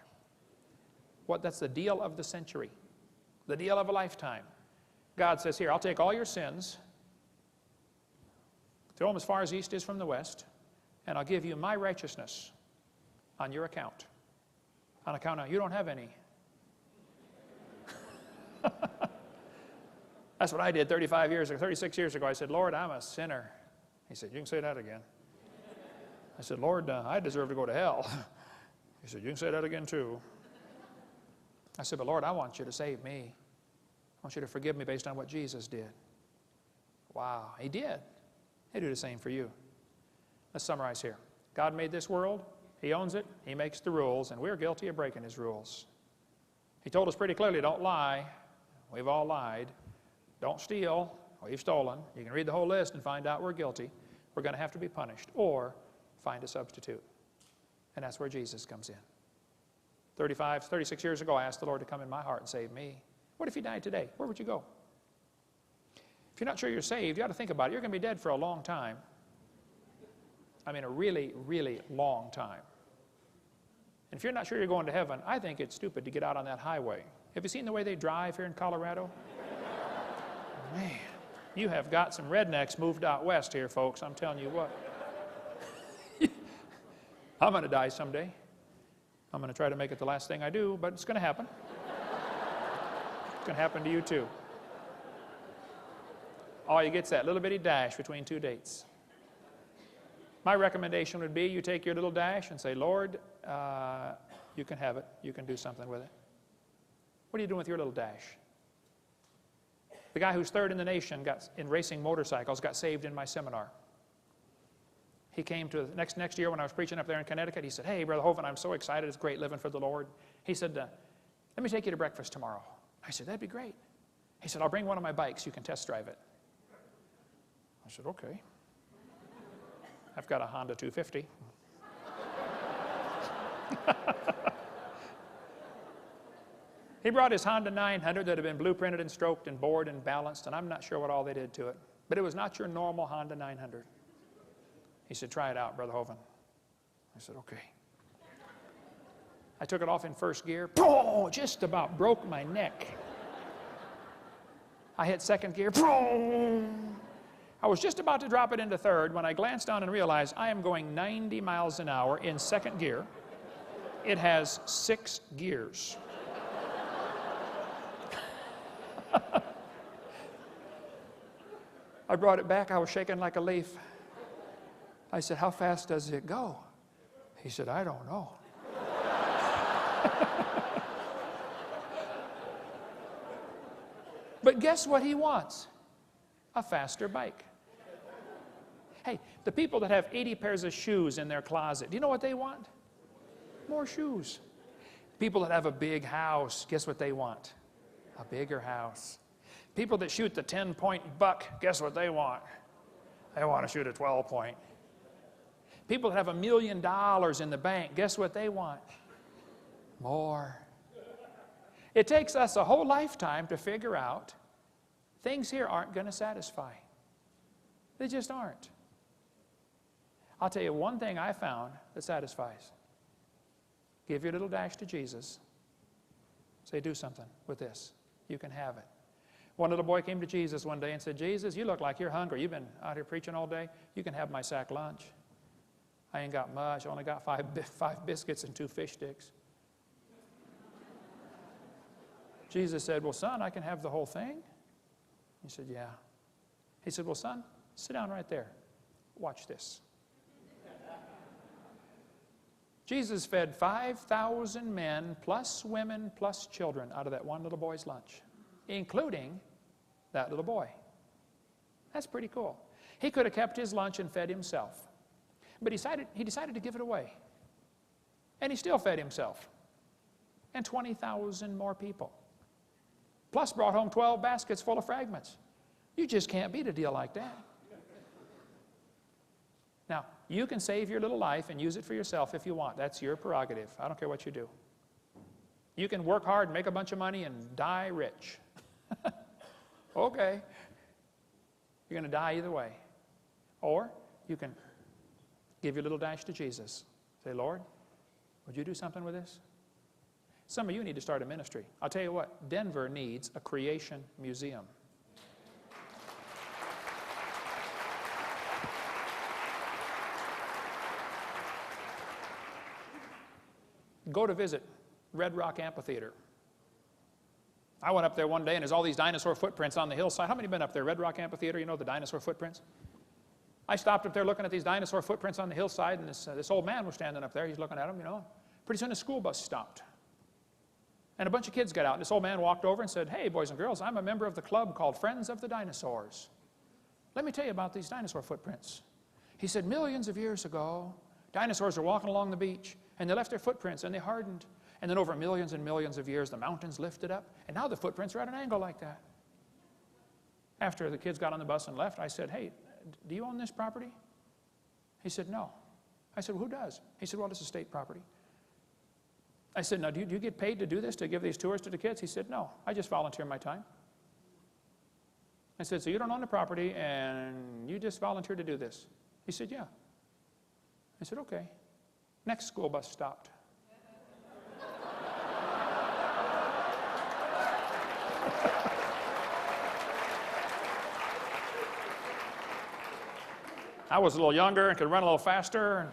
That's the deal of the century, the deal of a lifetime. God says, here, I'll take all your sins, throw them as far as east is from the west, and I'll give you my righteousness on your account. On account now, you don't have any. That's what I did 36 years ago. I said, Lord, I'm a sinner. He said, you can say that again. I said, Lord, I deserve to go to hell. He said, you can say that again too. I said, but Lord, I want you to save me. I want you to forgive me based on what Jesus did. Wow, he did. He'll do the same for you. Let's summarize here. God made this world. He owns it. He makes the rules, and we're guilty of breaking his rules. He told us pretty clearly, don't lie. We've all lied. Don't steal. We've stolen. You can read the whole list and find out we're guilty. We're going to have to be punished or find a substitute. And that's where Jesus comes in. 36 years ago, I asked the Lord to come in my heart and save me. What if he died today? Where would you go? If you're not sure you're saved, you ought to think about it. You're going to be dead for a long time. I mean, a really, really long time. And if you're not sure you're going to heaven, I think it's stupid to get out on that highway. Have you seen the way they drive here in Colorado? Man, you have got some rednecks moved out west here, folks. I'm telling you what. I'm going to die someday. I'm going to try to make it the last thing I do, but it's going to happen. It's going to happen to you too. All you get's that little bitty dash between two dates. My recommendation would be you take your little dash and say, Lord, you can have it. You can do something with it. What are you doing with your little dash? The guy who's third in the nation in racing motorcycles got saved in my seminar. He came to next year when I was preaching up there in Connecticut. He said, hey, Brother Hovind, I'm so excited. It's great living for the Lord. He said, let me take you to breakfast tomorrow. I said, that'd be great. He said, I'll bring one of my bikes. You can test drive it. I said, okay. I've got a Honda 250. He brought his Honda 900 that had been blueprinted and stroked and bored and balanced, and I'm not sure what all they did to it. But it was not your normal Honda 900. He said, try it out, Brother Hovind. I said, okay. I took it off in first gear. Boom! Just about broke my neck. I hit second gear. Boom! I was just about to drop it into third when I glanced down and realized I am going 90 miles an hour in second gear. It has 6 gears. I brought it back. I was shaking like a leaf. I said, how fast does it go? He said, I don't know. But guess what he wants? A faster bike. Hey, the people that have 80 pairs of shoes in their closet, do you know what they want? More shoes. People that have a big house, guess what they want? A bigger house. People that shoot the 10-point buck, guess what they want? They want to shoot a 12-point. People that have $1 million in the bank, guess what they want? More. It takes us a whole lifetime to figure out things here aren't going to satisfy. They just aren't. I'll tell you one thing I found that satisfies. Give your little dash to Jesus. Say, do something with this. You can have it. One little boy came to Jesus one day and said, Jesus, you look like you're hungry. You've been out here preaching all day. You can have my sack lunch. I ain't got much. I only got five biscuits and 2 fish sticks. Jesus said, well, son, I can have the whole thing. He said, yeah. He said, well, son, sit down right there. Watch this. Jesus fed 5,000 men, plus women, plus children out of that one little boy's lunch, including that little boy. That's pretty cool. He could have kept his lunch and fed himself. But he decided to give it away. And he still fed himself. And 20,000 more people. Plus brought home 12 baskets full of fragments. You just can't beat a deal like that. Now, you can save your little life and use it for yourself if you want. That's your prerogative. I don't care what you do. You can work hard, make a bunch of money, and die rich. Okay. You're going to die either way. Or you can give your little dash to Jesus. Say, Lord, would you do something with this? Some of you need to start a ministry. I'll tell you what, Denver needs a creation museum. Go to visit Red Rock Amphitheater. I went up there one day and there's all these dinosaur footprints on the hillside. How many have been up there? Red Rock Amphitheater, you know the dinosaur footprints? I stopped up there looking at these dinosaur footprints on the hillside, and this old man was standing up there. He's looking at them, you know. Pretty soon a school bus stopped. And a bunch of kids got out, and this old man walked over and said, hey, boys and girls, I'm a member of the club called Friends of the Dinosaurs. Let me tell you about these dinosaur footprints. He said, millions of years ago, dinosaurs were walking along the beach, and they left their footprints, and they hardened. And then over millions and millions of years, the mountains lifted up, and now the footprints are at an angle like that. After the kids got on the bus and left, I said, hey, do you own this property? He said, no. I said, well, who does? He said, well, this is state property. I said, now, do you get paid to do this, to give these tours to the kids? He said, no, I just volunteer my time. I said, so you don't own the property, and you just volunteer to do this? He said, yeah. I said, okay. Next school bus stopped. I was a little younger and could run a little faster. And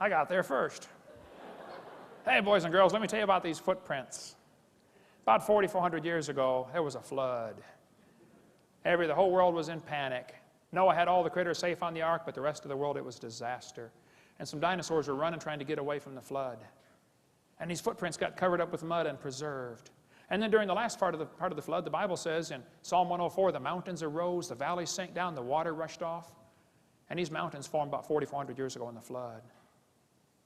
I got there first. Hey, boys and girls, let me tell you about these footprints. About 4,400 years ago, there was a flood. The whole world was in panic. Noah had all the critters safe on the ark, but the rest of the world, it was disaster. And some dinosaurs were running, trying to get away from the flood. And these footprints got covered up with mud and preserved. And then during the last part of the flood, the Bible says in Psalm 104, the mountains arose, the valleys sank down, the water rushed off. And these mountains formed about 4,400 years ago in the flood.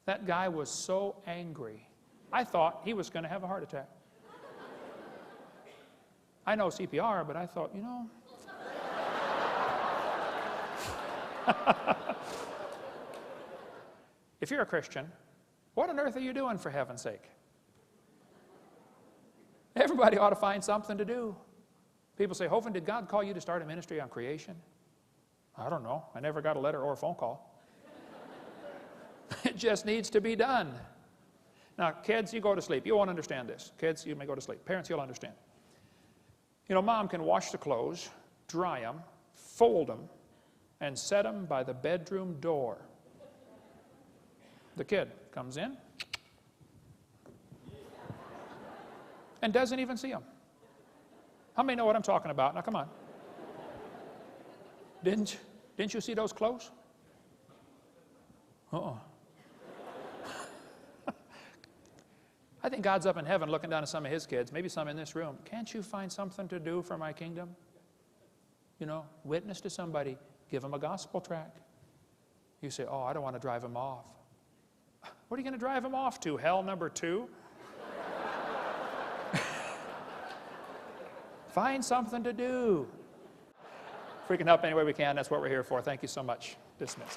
That guy was so angry, I thought he was going to have a heart attack. I know CPR, but I thought, you know. If you're a Christian, what on earth are you doing, for heaven's sake? Everybody ought to find something to do. People say, Hovind, did God call you to start a ministry on creation? I don't know. I never got a letter or a phone call. It just needs to be done. Now, kids, you go to sleep. You won't understand this. Kids, you may go to sleep. Parents, you'll understand. You know, mom can wash the clothes, dry them, fold them, and set them by the bedroom door. The kid comes in and doesn't even see them. How many know what I'm talking about? Now, come on. Didn't you see those clothes? I think God's up in heaven looking down at some of his kids, maybe some in this room. Can't you find something to do for my kingdom? You know, witness to somebody. Give them a gospel tract. You say, oh, I don't want to drive them off. What are you going to drive them off to? Hell number 2? Find something to do. If we can help any way we can, that's what we're here for. Thank you so much. Dismissed.